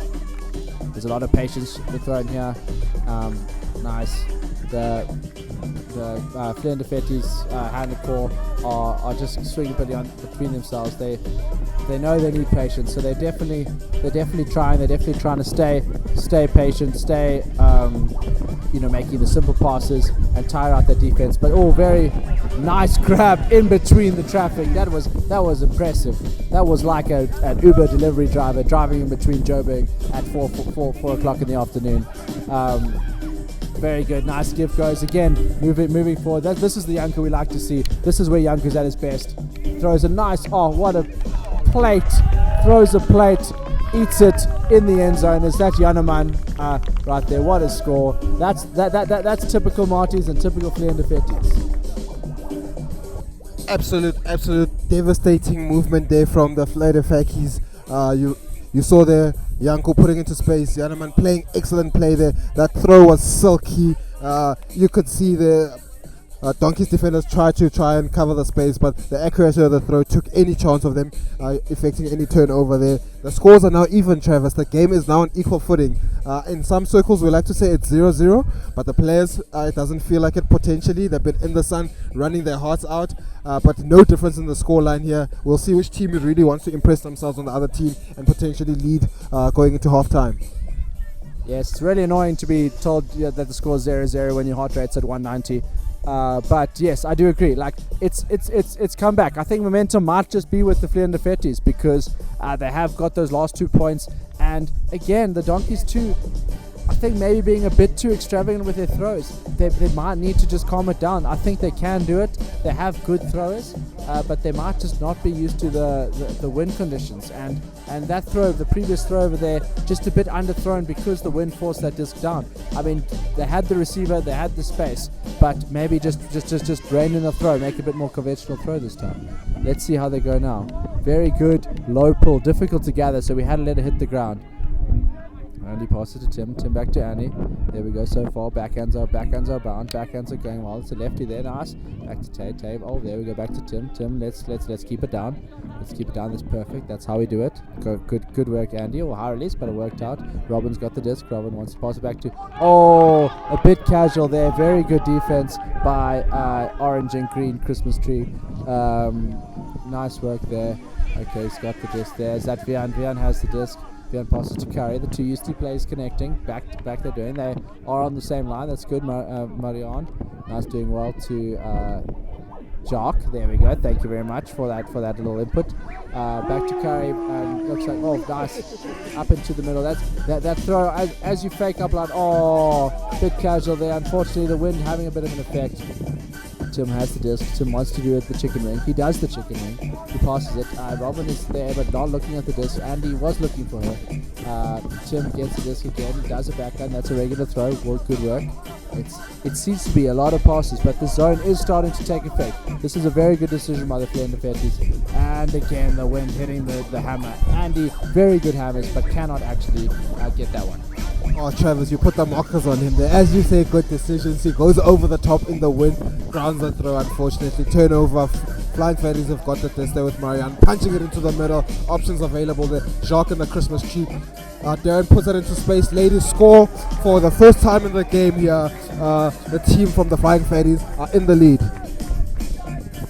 There's a lot of patience with throwing here. Nice. The Vlieënde Vetties hand and core are just swinging between themselves. They know they need patience, so they're definitely trying. They're definitely trying to stay patient, stay making the simple passes and tire out their defense. But very nice grab in between the traffic. That was impressive. That was like an Uber delivery driver driving in between Joburg at 4 o'clock in the afternoon. Very good, nice give goes again. Moving forward. This is the Janku we like to see. This is where Janku's at his best. Throws a nice. What a plate! Throws a plate, eats it in the end zone. Is that Johann right there? What a score! That's typical Marties and typical Vlieënde Vetties. Absolute devastating movement there from the Vlieënde Vetties. You saw there Janku putting into space, Johann playing excellent play there. That throw was silky. You could see the Donkeys defenders try and cover the space, but the accuracy of the throw took any chance of them effecting any turnover there. The scores are now even, Travis. The game is now on equal footing. In some circles we like to say it's 0-0, but the players, it doesn't feel like it potentially. They've been in the sun running their hearts out, but no difference in the scoreline here. We'll see which team really wants to impress themselves on the other team and potentially lead going into half-time. Yes, it's really annoying to be told that the score is 0-0 when your heart rate's at 190. But yes, I do agree. Like it's come back. I think momentum might just be with the Vlieënde Vetties because they have got those last 2 points. And again, the Donkeys too. I think maybe being a bit too extravagant with their throws. They might need to just calm it down. I think they can do it. They have good throwers, but they might just not be used to the wind conditions. And that throw, the previous throw over there, just a bit underthrown because the wind forced that disc down. I mean, they had the receiver, they had the space, but maybe just rein in the throw, make a bit more conventional throw this time. Let's see how they go now. Very good low pull, difficult to gather, so we had to let it hit the ground. Andy passes to Tim back to Andy. There we go so far. Backhands are bound. Backhands are going well. It's a lefty there, nice. Back to Tate. Oh, there we go, back to Tim. Let's keep it down. Let's keep it down. That's perfect. That's how we do it. Good work, Andy. Or high release, but it worked out. Robin's got the disc. Robin wants to pass it back to. Oh, a bit casual there. Very good defense by Orange and Green Christmas Tree. Nice work there. Okay, he's got the disc there. Is that Vian? Vian has the disc. Vian passes to Curry. The two UST players connecting. Back to back they're doing. They are on the same line. That's good, Marianne. Nice, doing well to Jock. There we go. Thank you very much for that little input. Back to Curry. Looks like, oh, nice. Up into the middle. That throw as you fake up line. Oh, bit casual there. Unfortunately, the wind having a bit of an effect. Tim has the disc. Tim wants to do it the chicken wing. He does the chicken wing. He passes it. Robin is there but not looking at the disc. Andy was looking for her. Tim gets the disc again. He does a backhand. That's a regular throw. Good work. It seems to be a lot of passes, but the zone is starting to take effect. This is a very good decision by the Vlieënde Vetties. And again, the wind hitting the hammer. Andy, very good hammers, but cannot actually get that one. Oh, Travis, you put the markers on him there. As you say, good decisions. He goes over the top in the wind, grounds the throw, unfortunately. Turnover. Flying Fatties have got the test there with Marianne, punching it into the middle. Options available there. Jacques and the Christmas tree. Darren puts it into space. Ladies score for the first time in the game here. The team from the Flying Fatties are in the lead.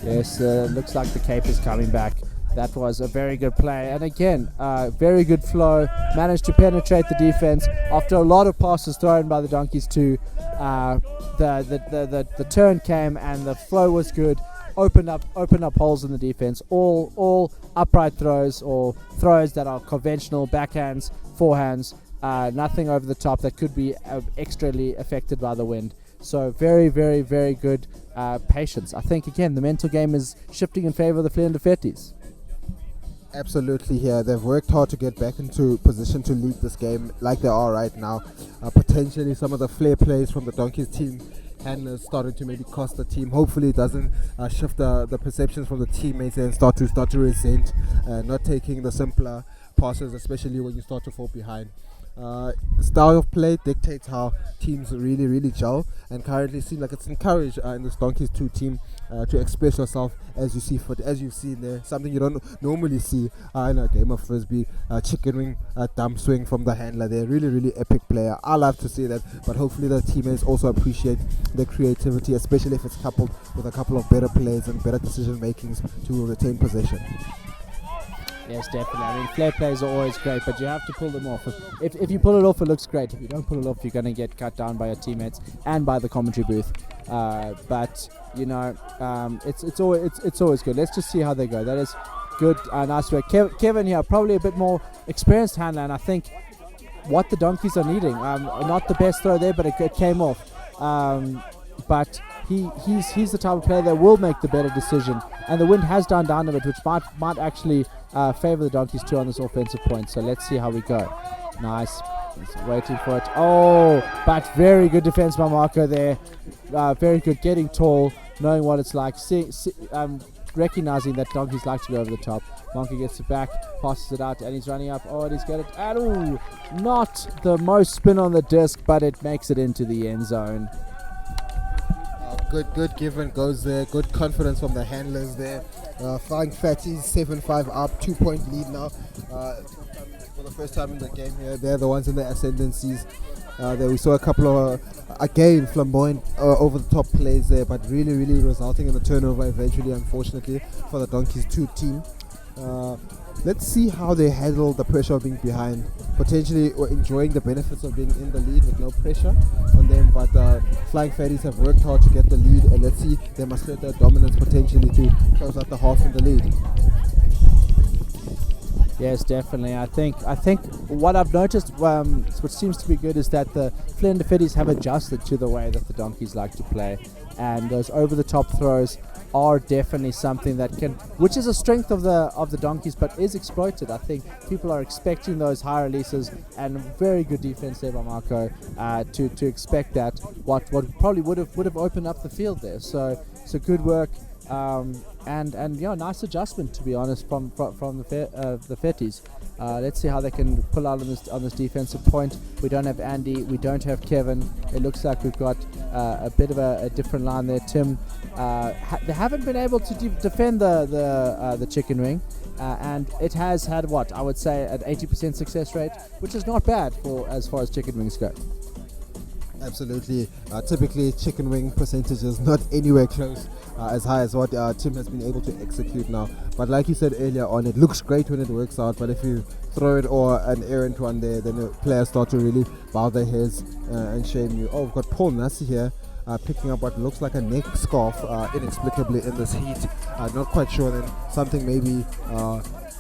Yes, looks like the Cape is coming back. That was a very good play, and again, very good flow. Managed to penetrate the defense after a lot of passes thrown by the Donkeys too. The turn came and the flow was good. Opened up holes in the defense. All upright throws or throws that are conventional backhands, forehands. Nothing over the top that could be extremely affected by the wind. So very, very, very good patience. I think again the mental game is shifting in favor of the Vlieënde Vetties. Absolutely here. They've worked hard to get back into position to lead this game like they are right now. Potentially some of the flair plays from the Donkeys team handlers starting to maybe cost the team. Hopefully it doesn't shift the perceptions from the teammates and start to resent not taking the simpler passes, especially when you start to fall behind. Style of play dictates how teams really gel, and currently seems like it's encouraged in this Donkeys 2 team to express yourself as you see fit, as you've seen there, something you don't normally see in a game of frisbee. Chicken wing, dump swing from the handler there, really epic player. I love to see that, but hopefully the teammates also appreciate the creativity, especially if it's coupled with a couple of better plays and better decision makings to retain possession. Yes, definitely. I mean, flair plays are always great, but you have to pull them off. If you pull it off, it looks great. If you don't pull it off, you're going to get cut down by your teammates and by the commentary booth. But you know, it's always good. Let's just see how they go. That is good. Nice work, Kevin here. Probably a bit more experienced handler, and I think what the Donkeys are needing. Not the best throw there, but it came off. But he's the type of player that will make the better decision, and the wind has died down a bit, which might actually favor the Donkeys too on this offensive point. So let's see how we go. Nice. He's waiting for it. Oh, but very good defense by Marco there. Very good, getting tall, knowing what it's like, recognizing that Donkeys like to go over the top. Marco gets it back, passes it out, and he's running up. Oh, and he's got it. And ooh, not the most spin on the disc, but it makes it into the end zone. Good give and goes there. Good confidence from the handlers there. Flying Fatties 7-5 up, 2-point lead now. For the first time in the game here, they're the ones in the ascendancies. There we saw a couple of again flamboyant over the top plays there, but really resulting in a turnover eventually, unfortunately, for the Donkeys 2 team. Let's see how they handle the pressure of being behind, potentially enjoying the benefits of being in the lead with no pressure on them, but Flying Fatties have worked hard to get the lead, and let's see, they must get their dominance potentially to close out the half in the lead. Yes, definitely. I think what I've noticed, what seems to be good, is that the Vlieënde Vetties have adjusted to the way that the donkeys like to play, and those over-the-top throws are definitely something that which is a strength of the donkeys, but is exploited. I think people are expecting those high releases, and very good defense there by Marco to expect that. What probably would have opened up the field there. So good work. And yeah, nice adjustment, to be honest, from the Vetties. Let's see how they can pull out on this defensive point. We don't have Andy, we don't have Kevin. It looks like we've got a bit of a different line there. Tim, they haven't been able to defend the chicken wing, and it has had what I would say an 80% success rate, which is not bad for as far as chicken wings go. Absolutely. Typically, chicken wing percentage is not anywhere close as high as what Tim has been able to execute now. But like you said earlier on, it looks great when it works out. But if you throw it or an errant one there, then the players start to really bow their heads and shame you. Oh, we've got Paul Nassi here picking up what looks like a neck scarf inexplicably in this heat. Not quite sure then. Something maybe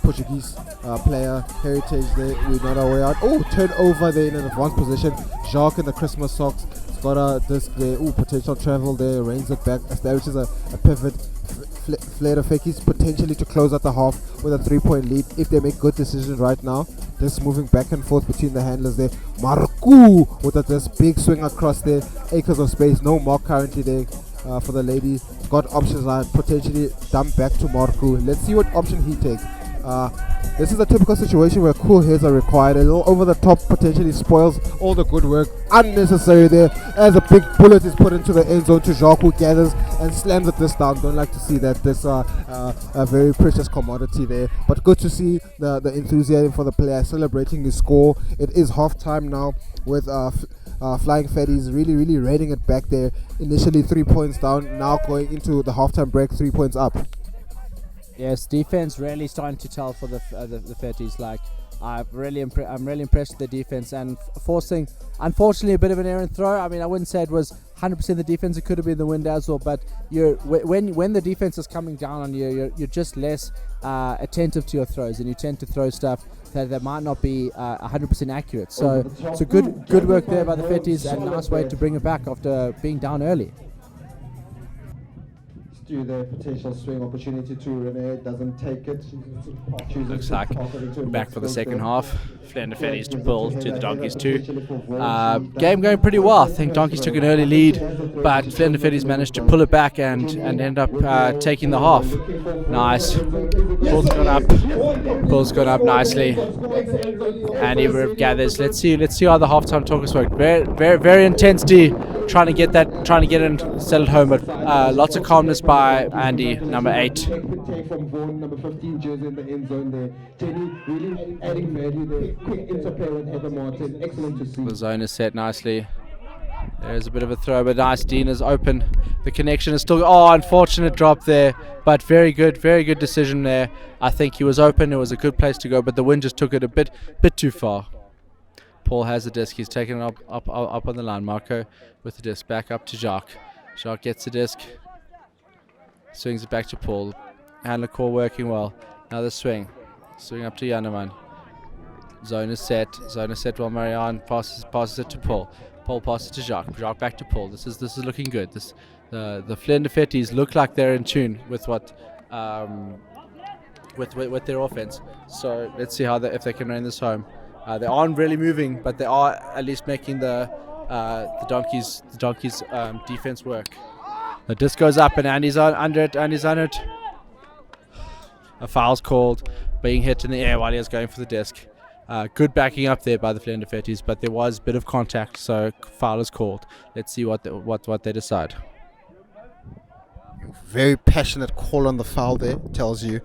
Portuguese player heritage there, we're not aware of. Oh, turnover there in an advanced position. Jacques in the Christmas socks. He's got a disc there. Oh, potential travel there. Reins it back. Establishes a pivot. Vlieënde Vetties potentially to close out the half with a 3-point lead if they make good decisions right now. Just moving back and forth between the handlers there. Marku with this big swing across there. Acres of space. No mark currently there for the lady. Got options potentially dump back to Marku. Let's see what option he takes. This is a typical situation where cool heads are required. A little over the top potentially spoils all the good work. Unnecessary there as a big bullet is put into the end zone to Jacques, who gathers and slams it this down. Don't like to see that. This a very precious commodity there. But good to see the enthusiasm for the player celebrating the score. It is half time now with Flying Fatties really raiding it back there. Initially 3 points down, now going into the halftime break 3 points up. Yes, defense really starting to tell for the Fatties. Like I'm really impressed with the defense and forcing, unfortunately, a bit of an errant throw. I mean, I wouldn't say it was 100% the defense. It could have been the wind as well. But when the defense is coming down on you, you're just less attentive to your throws, and you tend to throw stuff that might not be 100% accurate. So good work there by the Fatties, and nice way to bring it back after being down early. The potential swing opportunity to Renee doesn't take it. Looks like we're back for the second half. Vlieënde Vetties to pull to the Donkeys 2. Game going pretty well. I think Donkeys took an early lead, but Vlieënde Vetties managed to pull it back and end up taking the half. Nice. Pull's gone up nicely. And he gathers. Let's see how the halftime talkers work. Very intensity. Trying to get it and sell it home, but lots of calmness by Andy, number 8. The zone is set nicely. There's a bit of a throw, but nice. Dean is open. The connection is still. Oh, unfortunate drop there, but very good decision there. I think he was open. It was a good place to go, but the wind just took it a bit too far. Paul has the disc. He's taking it up on the line. Marco with the disc back up to Jacques. Jacques gets the disc. Swings it back to Paul. Handler call working well. Another swing. Swing up to Immelman. Zone is set while Marianne passes it to Paul. Paul passes to Jacques. Jacques back to Paul. This is looking good. The Vlieënde Vetties look like they're in tune with what with their offense. So let's see if they can rein this home. They aren't really moving, but they are at least making the Donkeys defense work. The disc goes up and Andy's under it. A foul's called, being hit in the air while he was going for the disc. Good backing up there by the Vlieënde Vetties, but there was a bit of contact, so foul is called. Let's see what they decide. Very passionate call on the foul there. Tells you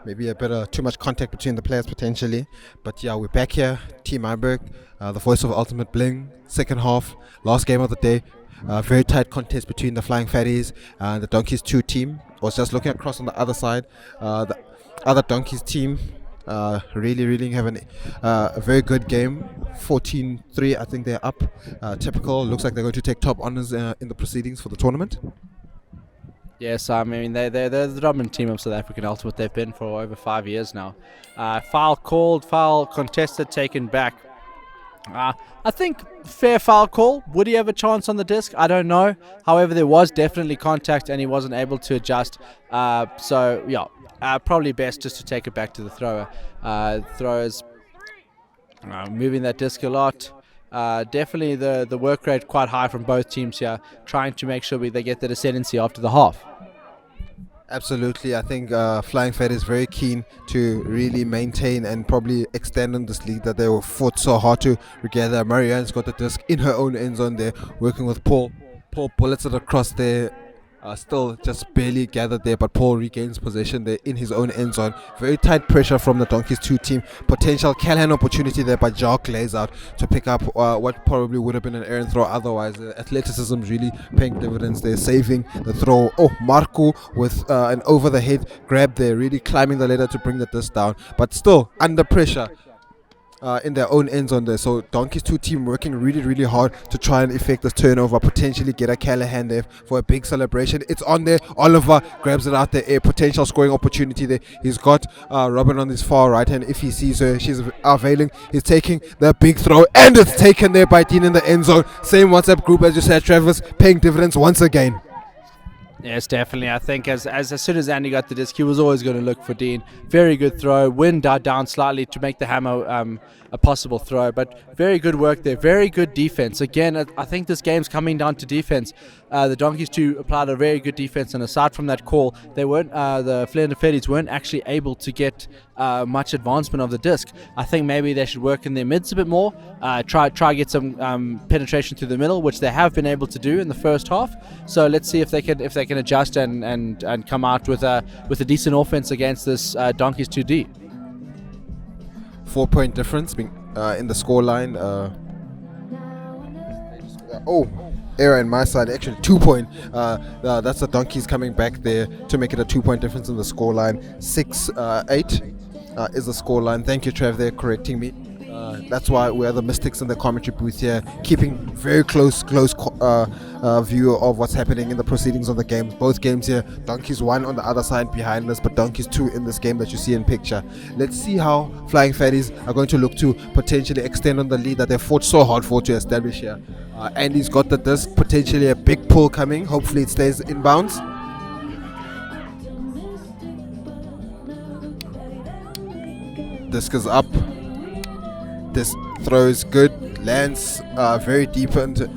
maybe a bit of too much contact between the players potentially. But yeah, we're back here. Team Myburgh, the voice of Ultimate Bling. Second half, last game of the day. Very tight contest between the Flying Fatties and the Donkeys 2 team. I was just looking across on the other side. The other Donkeys team really having a very good game. 14-3, I think they're up. Typical. Looks like they're going to take top honors in the proceedings for the tournament. Yes, I mean they're the dominant team of South African Ultimate. They've been for over 5 years now. Foul called, foul contested, taken back. I think fair foul call. Would he have a chance on the disc? I don't know. However, there was definitely contact and he wasn't able to adjust. So yeah, probably best just to take it back to the thrower. Throwers moving that disc a lot. Definitely the work rate quite high from both teams here, trying to make sure they get the ascendancy after the half. Absolutely, I think Flying Fat is very keen to really maintain and probably extend on this lead that they were fought so hard to regather. Marianne's got the disc in her own end zone there, working with Paul. Paul bullets it across there. Still just barely gathered there, but Paul regains possession there in his own end zone. Very tight pressure from the Donkeys 2 team. Potential Callahan opportunity there, but Jacques lays out to pick up what probably would have been an errant throw otherwise. Athleticism really paying dividends there, saving the throw. Oh, Marco with an over the head grab there, really climbing the ladder to bring the disc down, but still under pressure. In their own end zone there. So Donkeys 2 team working really, really hard to try and effect this turnover, potentially get a Callahan there for a big celebration. It's on there. Oliver grabs it out there. A potential scoring opportunity there. He's got Robin on his far right hand. If he sees her, she's availing. He's taking the big throw, and it's taken there by Dean in the end zone. Same WhatsApp group as you said, Travis, paying dividends once again. Yes, definitely. I think as soon as Andy got the disc, he was always going to look for Dean. Very good throw. Wind died down slightly to make the hammer a possible throw, but very good work there. Very good defense. Again, I think this game's coming down to defense. The Donkeys 2 applied a very good defense, and aside from that call, they weren't the Vlieënde Vetties weren't actually able to get much advancement of the disc. I think maybe they should work in their mids a bit more. Try get some penetration through the middle, which they have been able to do in the first half. So let's see if they can adjust and come out with a decent offense against this Donkeys 2D. 4-point difference in the scoreline. Error on my side, actually 2-point. That's the Donkeys coming back there to make it a 2-point difference in the scoreline. 6-8 is the scoreline. Thank you, Trev, there correcting me. That's why we're the Mystics in the commentary booth here, keeping very close view of what's happening in the proceedings of the game. Both games here, Donkeys 1 on the other side behind us, but Donkeys 2 in this game that you see in picture. Let's see how Flying Fatties are going to look to potentially extend on the lead that they fought so hard for to establish here. Andy's got the disc, potentially a big pull coming. Hopefully it stays inbounds. Disc is up. This throw is good, lands very deep into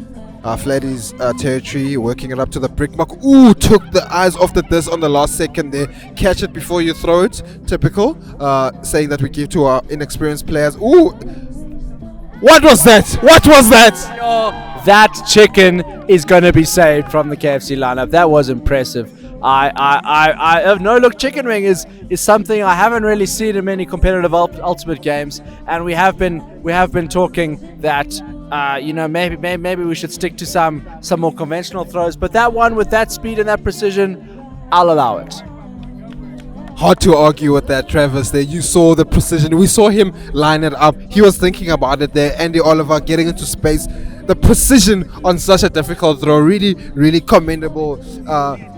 Flatty's territory, working it up to the brick mark. Ooh, took the eyes off the disc on the last second there. Catch it before you throw it, typical. Saying that we give to our inexperienced players. Ooh, what was that? What was that? That chicken is going to be saved from the KFC lineup. That was impressive. I no look chicken wing is something I haven't really seen in many competitive ultimate games, and we have been talking that maybe we should stick to some more conventional throws, but that one with that speed and that precision, I'll allow it. Hard to argue with that, Travis. There, you saw the precision. We saw him line it up. He was thinking about it there. Andy Oliver getting into space. The precision on such a difficult throw, really, really commendable.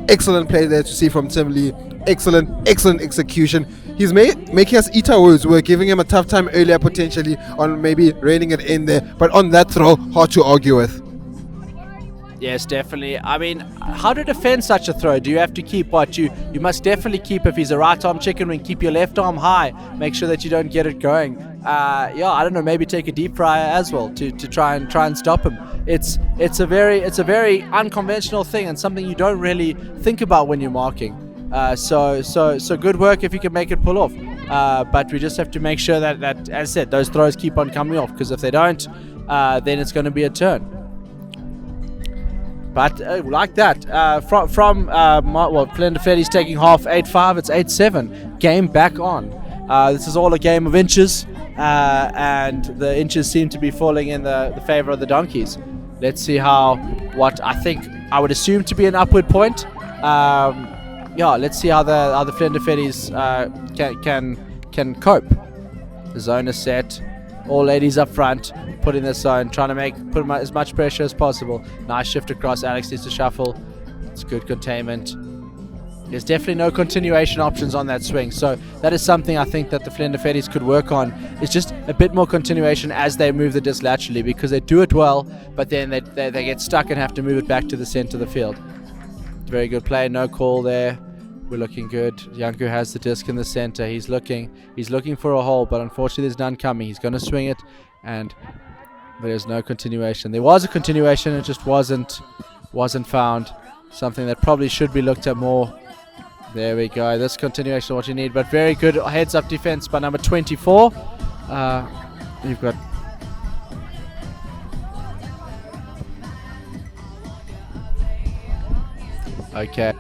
Excellent play there to see from Tim Lee. Excellent execution. He's making us eat our words. We're giving him a tough time earlier, potentially, on maybe reining it in there. But on that throw, hard to argue with. Yes, definitely. I mean, how to defend such a throw? Do you have to keep what? You must definitely keep, if he's a right arm chicken wing, keep your left arm high. Make sure that you don't get it going. I don't know, maybe take a deep fryer as well to try and stop him. It's a very unconventional thing and something you don't really think about when you're marking. So good work if you can make it pull off. But we just have to make sure that as I said, those throws keep on coming off, because if they don't, then it's going to be a turn. But like that, from Vlieënde Vetties taking half 8-5, it's 8-7. Game back on. This is all a game of inches, and the inches seem to be falling in the favor of the Donkeys. Let's see what I think I would assume to be an upward point. Let's see how the Vlieënde Vetties can cope. The zone is set. All ladies up front, put in the zone, trying to put as much pressure as possible. Nice shift across. Alex needs to shuffle. It's good containment. There's definitely no continuation options on that swing. So that is something I think that the Vlieënde Vetties could work on. It's just a bit more continuation as they move the disc laterally, because they do it well, but then they get stuck and have to move it back to the center of the field. Very good play, no call there. We're looking good. Janku has the disc in the center. He's looking for a hole, but unfortunately there's none coming. He's going to swing it, and there's no continuation. There was a continuation, it just wasn't found. Something that probably should be looked at more. There we go. This continuation is what you need, but very good heads-up defense by number 24. You've got... Okay.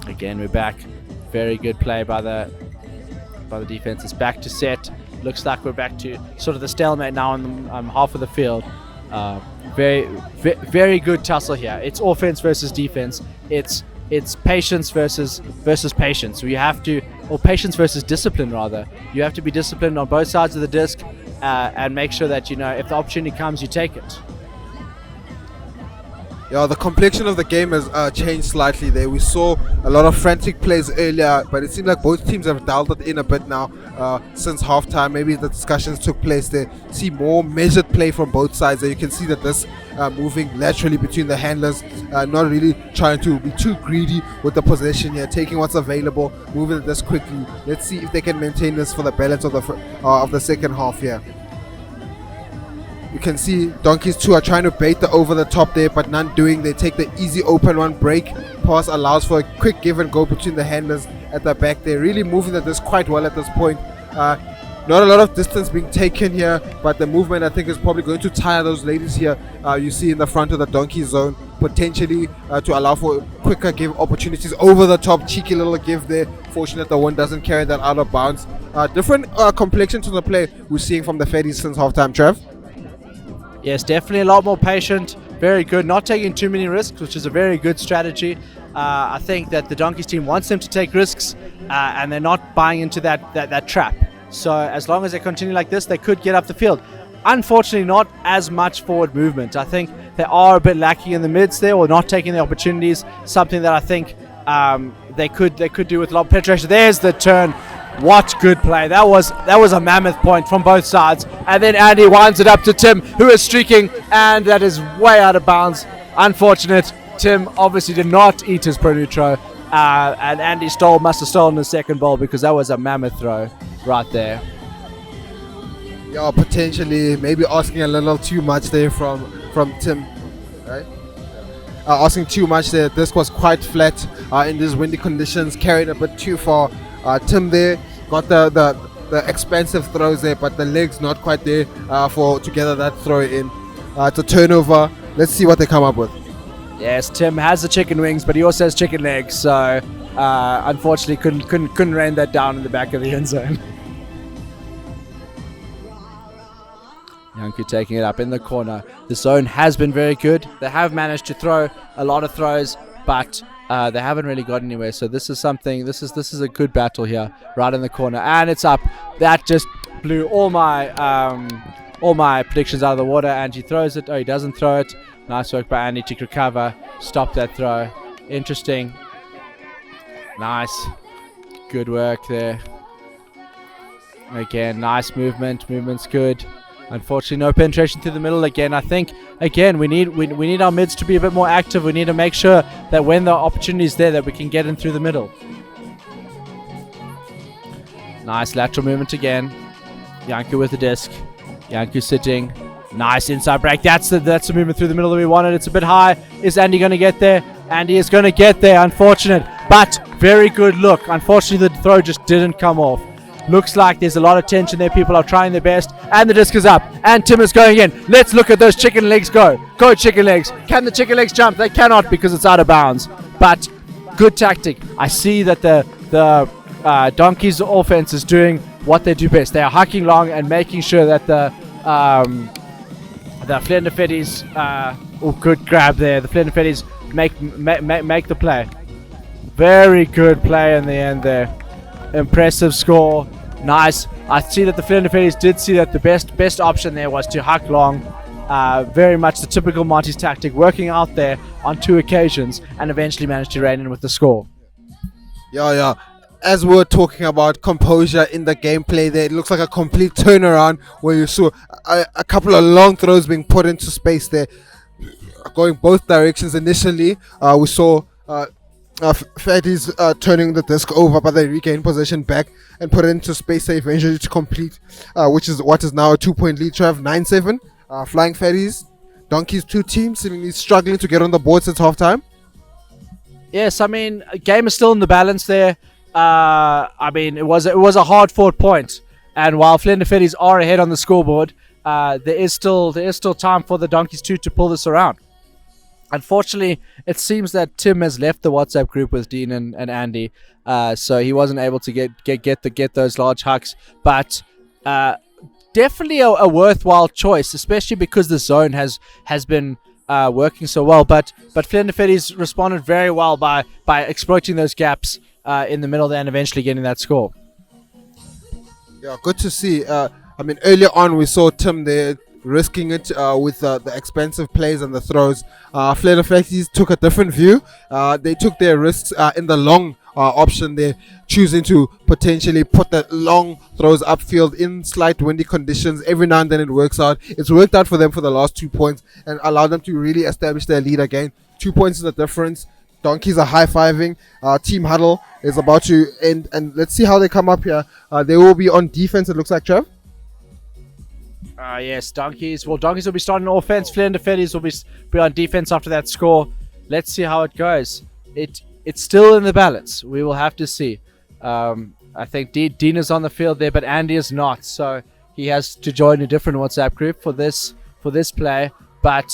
Again, we're back. Very good play by the defense. It's back to set. Looks like we're back to sort of the stalemate now on the, half of the field. Very good tussle here. It's offense versus defense. It's patience versus patience. We have to, or patience versus discipline rather. You have to be disciplined on both sides of the disc and make sure that, you know, if the opportunity comes, you take it. Yeah, the complexion of the game has changed slightly there. We saw a lot of frantic plays earlier, but it seems like both teams have dialed it in a bit now since halftime. Maybe the discussions took place there. See more measured play from both sides. There you can see that this moving laterally between the handlers, not really trying to be too greedy with the possession here, taking what's available, moving this quickly. Let's see if they can maintain this for the balance of the second half here. You can see Donkeys 2 are trying to bait the over the top there, but none doing. They take the easy open one. Break pass allows for a quick give and go between the handlers at the back. They're really moving the disc quite well at this point. Not a lot of distance being taken here, but the movement I think is probably going to tire those ladies here. You see in the front of the donkey zone, potentially to allow for quicker give opportunities over the top. Cheeky little give there. Fortunate the one doesn't carry that out of bounds. Different complexion to the play we're seeing from the Fatties since halftime, Trev. Yes, definitely a lot more patient. Very good. Not taking too many risks, which is a very good strategy. I think that the Donkeys team wants them to take risks, and they're not buying into that trap. So as long as they continue like this, they could get up the field. Unfortunately, not as much forward movement. I think they are a bit lacking in the mids there, or not taking the opportunities. Something that I think they could do with a lot of penetration. There's the turn. What good play. That was a mammoth point from both sides. And then Andy winds it up to Tim, who is streaking, and that is way out of bounds. Unfortunate. Tim obviously did not eat his pro neutro, and Andy must have stolen the second ball, because that was a mammoth throw right there. Yeah, potentially maybe asking a little too much there from Tim, right? Asking too much there. This was quite flat in these windy conditions, carried a bit too far. Tim there got the expensive throws there, but the legs not quite there to gather that throw in. It's a turnover. Let's see what they come up with. Yes, Tim has the chicken wings, but he also has chicken legs, so unfortunately couldn't rain that down in the back of the end zone. Janku taking it up in the corner. The zone has been very good. They have managed to throw a lot of throws, but they haven't really got anywhere. So this is something. This is a good battle here, right in the corner, and it's up. That just blew all my predictions out of the water. And he throws it. Oh, he doesn't throw it. Nice work by Andy to recover, stop that throw. Interesting. Nice. Good work there. Again, nice movement. Movement's good. Unfortunately, no penetration through the middle again. I think, again, we need our mids to be a bit more active. We need to make sure that when the opportunity is there that we can get in through the middle. Nice lateral movement again. Janku with the disc. Janku sitting. Nice inside break. That's the movement through the middle that we wanted. It's a bit high. Is Andy going to get there? Andy is going to get there. Unfortunate, but very good look. Unfortunately, the throw just didn't come off. Looks like there's a lot of tension there. People are trying their best. And the disc is up. And Tim is going in. Let's look at those chicken legs go. Go chicken legs. Can the chicken legs jump? They cannot because it's out of bounds. But good tactic. I see that the Donkeys offense is doing what they do best. They are hucking long and making sure that the Vlieënde Vetties, good grab there. The Vlieënde Vetties make the play. Very good play in the end there. Impressive score. Nice. I see that the Vlieënde Vetties did see that the best option there was to huck long. Very much the typical Monty's tactic, working out there on 2 occasions and eventually managed to rein in with the score. Yeah. As we're talking about composure in the gameplay there, it looks like a complete turnaround where you saw a couple of long throws being put into space there, going both directions. Initially, we saw Fatties turning the disc over, but they regained possession back and put it into space there eventually to complete, which is what is now a 2-point lead. Trav, 9-7. Flying Fatties, Donkeys, 2 teams seemingly struggling to get on the board since halftime. Yes, I mean, game is still in the balance there. I mean, it was a hard-fought point, and while Vlieënde Vetties are ahead on the scoreboard, there is still time for the Donkeys to pull this around. Unfortunately, it seems that Tim has left the WhatsApp group with Dean and Andy, so he wasn't able to get those large hucks. But definitely a worthwhile choice, especially because the zone has been working so well. But Vlieënde Vetties responded very well by exploiting those gaps in the middle there and eventually getting that score. Yeah, good to see. I mean, earlier on we saw Tim there risking it with the expensive plays and the throws. Vlieënde Vetties took a different view. They took their risks in the long option there, choosing to potentially put the long throws upfield in slight windy conditions. Every now and then it works out. It's worked out for them for the last 2 points and allowed them to really establish their lead again. 2 points is the difference. Donkeys are high-fiving. Team huddle is about to end, and let's see how they come up here. They will be on defense, it looks like, Trev. Yes, Donkeys. Well, Donkeys will be starting offense. Vlieënde Vetties will be on defense after that score. Let's see how it goes. It's still in the balance. We will have to see. I think Dean is on the field there, but Andy is not, so he has to join a different WhatsApp group for this play. But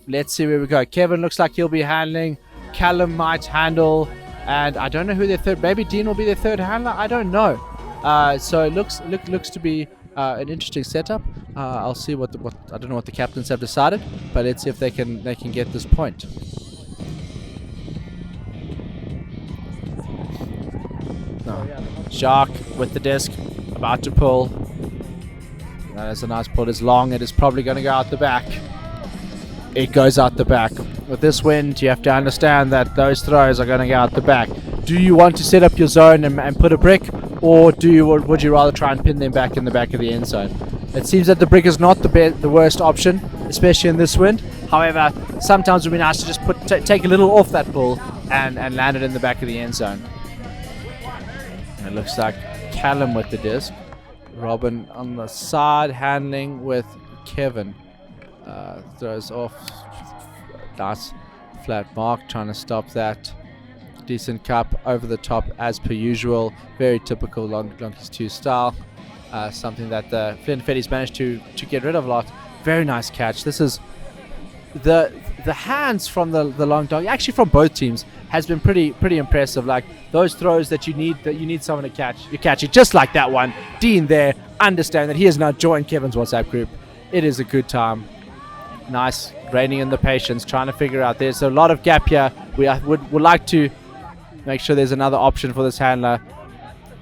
let's see where we go. Kevin looks like he'll be handling. Callum might handle, and I don't know who their third. Maybe Dean will be their third handler. I don't know. So it looks to be an interesting setup. I'll see what I don't know what the captains have decided, but let's see if they can get this point. No. Shark with the disc, about to pull. That is a nice pull. It's long. It is probably going to go out the back. It goes out the back. With this wind, you have to understand that those throws are going to go out the back. Do you want to set up your zone and put a brick, or would you rather try and pin them back in the back of the end zone? It seems that the brick is not the worst option, especially in this wind. However, sometimes it would be nice to just take a little off that pull and land it in the back of the end zone. And it looks like Callum with the disc. Robin on the side handling with Kevin. Throws off. Nice flat mark, trying to stop that. Decent cup over the top as per usual. Very typical Donkeys 2 style. Something that the Vlieënde Vetties managed to get rid of a lot. Very nice catch. This is the hands from the long dog, actually from both teams, has been pretty impressive. Like those throws that you need someone to catch. You catch it just like that one. Dean there, understand that he has now joined Kevin's WhatsApp group. It is a good time. Nice, reining in the patience, trying to figure out. There's a lot of gap here. We would like to make sure there's another option for this handler.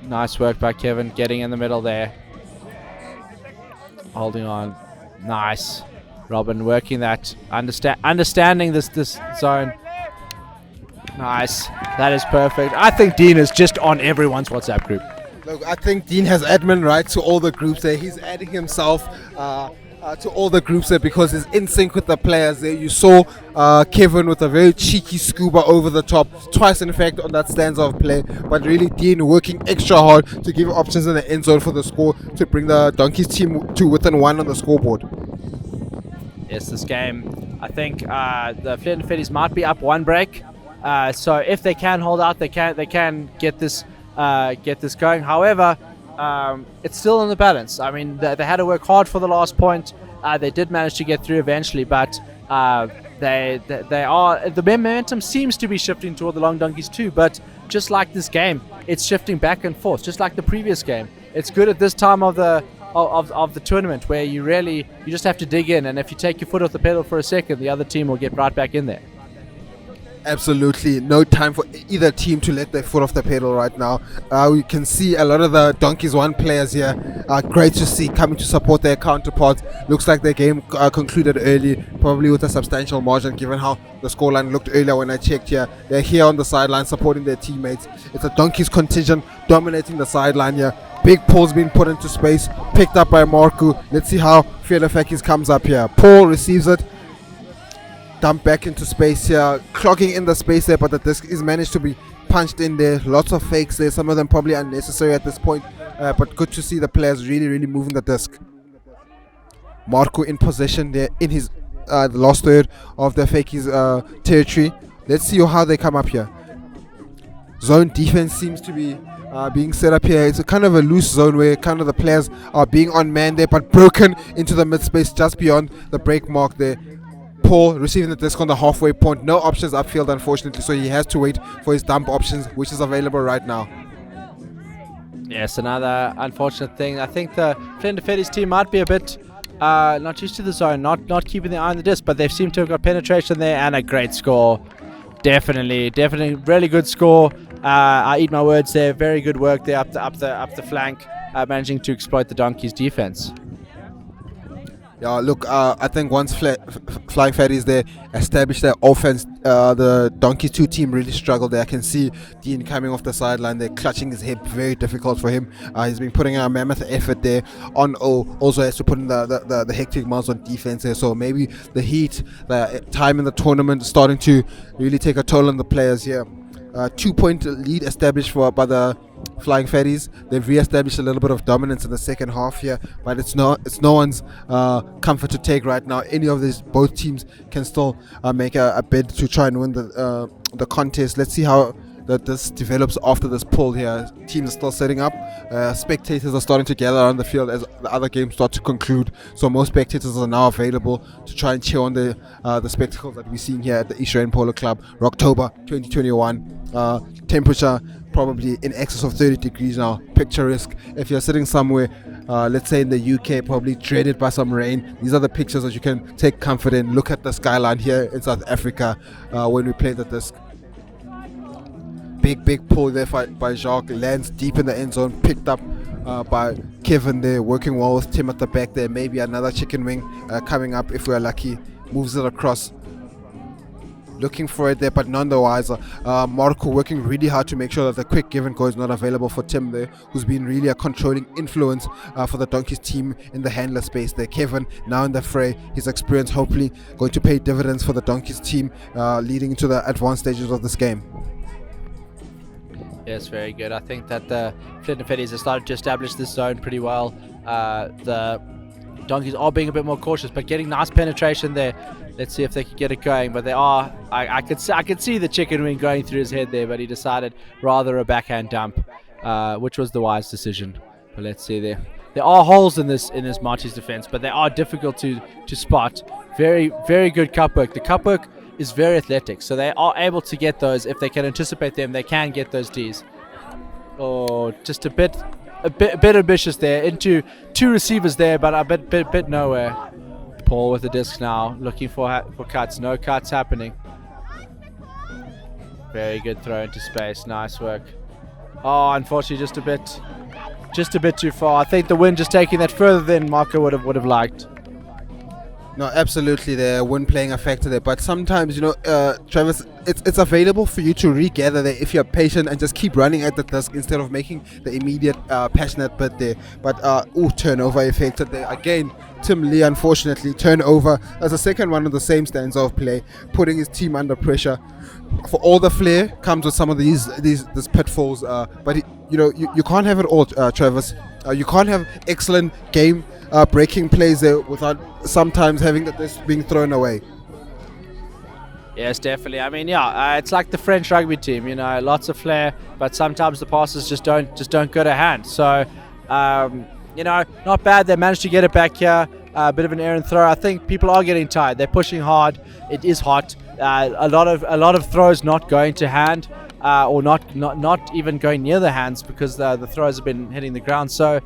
Nice work by Kevin, getting in the middle there. Holding on. Nice. Robin working that, understanding this zone. Nice. That is perfect. I think Dean is just on everyone's WhatsApp group. Look, I think Dean has admin rights to all the groups there. He's adding himself to all the groups there because he's in sync with the players there. You saw Kevin with a very cheeky scuba over the top, twice in fact on that stanza of play, but really Dean working extra hard to give options in the end zone for the score to bring the Donkeys team to within 1 on the scoreboard. Yes, this game, I think the Vlieënde Vetties might be up 1 break, so if they can hold out, they can get this going. However, it's still in the balance. I mean, they had to work hard for the last point. They did manage to get through eventually, but they are, the momentum seems to be shifting toward the Long Donkeys too. But just like this game, it's shifting back and forth, just like the previous game. It's good at this time of the tournament where you just have to dig in, and if you take your foot off the pedal for a second, the other team will get right back in there. Absolutely no time for either team to let their foot off the pedal right now. We can see a lot of the Donkeys 1 players here. Great to see coming to support their counterparts. Looks like their game concluded early, probably with a substantial margin given how the scoreline looked earlier when I checked here. They're here on the sideline supporting their teammates. It's a Donkeys contingent dominating the sideline here. Big Paul's being put into space, picked up by Marku. Let's see how Vlieënde Vetties comes up here. Paul receives it, dumped back into space here, clogging in the space there, but the disc is managed to be punched in there. Lots of fakes there, some of them probably unnecessary at this point, but good to see the players really moving the disc. Marco in possession there in his the last third of the Fakies territory. Let's see how they come up here. Zone defense seems to be being set up here. It's a kind of a loose zone where kind of the players are being unmanned there, but broken into the mid space just beyond the break mark there. Paul receiving the disc on the halfway point. No options upfield, unfortunately, so he has to wait for his dump options, which is available right now. Yes, another unfortunate thing. I think the Vlieënde Vetties team might be a bit not used to the zone, not keeping their eye on the disc, but they seem to have got penetration there and a great score. Definitely, really good score. I eat my words there. Very good work there up the flank, managing to exploit the Donkeys' defense. Yeah, look, I think once Flying Fatties there established their offense, the Donkeys 2 team really struggled there. I can see Dean coming off the sideline there, clutching his hip, very difficult for him. He's been putting a mammoth effort there. On also has to put in the hectic miles on defense there, so maybe the heat, the time in the tournament is starting to really take a toll on the players here. 2-point lead established by the Flying Fatties. They've re-established a little bit of dominance in the second half here, but it's no one's comfort to take right now. Any of both teams can still make a bid to try and win the contest. Let's see how this develops after this pull here. Teams are still setting up. Spectators are starting to gather around the field as the other games start to conclude. So most spectators are now available to try and cheer on the spectacles that we're seeing here at the East Rand Polo Club. Rocktober 2021. Temperature probably in excess of 30 degrees now. Picturesque. If you're sitting somewhere, let's say in the UK, probably dreaded by some rain, these are the pictures that you can take comfort in. Look at the skyline here in South Africa when we play the disc. Big pull there by Jacques, lands deep in the end zone, picked up by Kevin there, working well with Tim at the back there. Maybe another chicken wing coming up if we're lucky. Moves it across, looking for it there, but none the wiser. Marco working really hard to make sure that the quick give and go is not available for Tim there, who's been really a controlling influence for the Donkeys team in the handler space there. Kevin now in the fray, his experience hopefully going to pay dividends for the Donkeys team leading into the advanced stages of this game. Yes, very good. I think that the Vlieënde Vetties have started to establish this zone pretty well. The Donkeys are being a bit more cautious, but getting nice penetration there. Let's see if they can get it going. But they are. I could see the chicken wing going through his head there, but he decided rather a backhand dump, which was the wise decision. But let's see there. There are holes in this Marty's defense, but they are difficult to spot. Very good cup work. The cup work is very athletic, so they are able to get those. If they can anticipate them, they can get those Ds. Oh, just a bit ambitious there into 2 receivers there, but a bit nowhere. Paul with the disc now, looking for cuts. No cuts happening. Very good throw into space. Nice work. Oh, unfortunately, just a bit too far. I think the wind just taking that further than Marco would have liked. No, absolutely, there when playing a factor there. But sometimes, Travis, it's available for you to regather there if you're patient and just keep running at the disc instead of making the immediate passionate bit there. But turnover affected there again. Tim Lee, unfortunately, turnover as a second one of the same stanza of play, putting his team under pressure. For all the flair comes with some of these pitfalls. But you can't have it all, Travis. You can't have excellent game breaking plays there without sometimes having this being thrown away. Yes, definitely. I mean, it's like the French rugby team. Lots of flair, but sometimes the passes just don't go to hand. So, not bad. They managed to get it back here. A bit of an errant throw. I think people are getting tired. They're pushing hard. It is hot. A lot of throws not going to hand, or not even going near the hands because the throws have been hitting the ground. So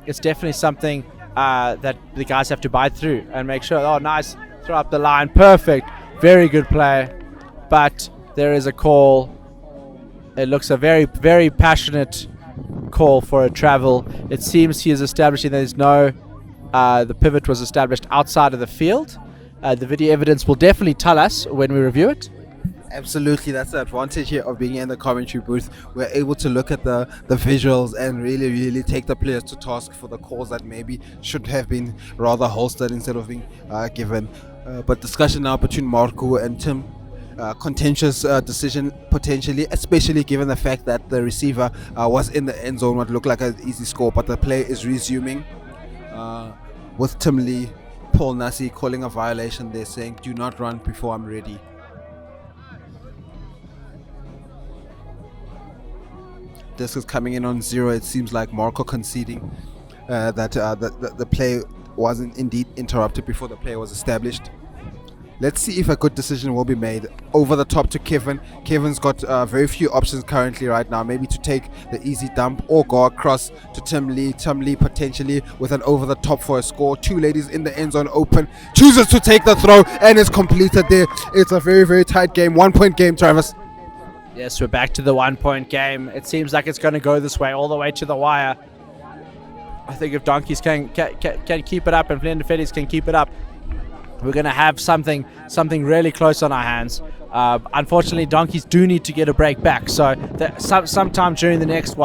it's definitely something that the guys have to bite through and make sure. Oh, nice throw up the line, perfect, very good play. But there is a call. It looks a very, very passionate call for a travel. It seems he is establishing there's no. The pivot was established outside of the field. The video evidence will definitely tell us when we review it. Absolutely, that's the advantage here of being in the commentary booth. We're able to look at the visuals and really, really take the players to task for the calls that maybe should have been rather holstered instead of being given. But discussion now between Marco and Tim. Contentious decision potentially, especially given the fact that the receiver was in the end zone, what looked like an easy score, but the play is resuming. With Tim Lee, Paul Nassi calling a violation there, saying, "Do not run before I'm ready." This is coming in on 0. It seems like Marco conceding that the play wasn't indeed interrupted before the play was established. Let's see if a good decision will be made. Over the top to Kevin. Kevin's got very few options currently right now. Maybe to take the easy dump or go across to Tim Lee. Tim Lee potentially with an over the top for a score. Two ladies in the end zone open. Chooses to take the throw and is completed there. It's a very, very tight game. 1 point game, Travis. Yes, we're back to the 1 point game. It seems like it's going to go this way all the way to the wire. I think if Donkeys can keep it up and Vlieënde Vetties can keep it up, we're going to have something really close on our hands. Unfortunately, Donkeys do need to get a break back. So sometime during the next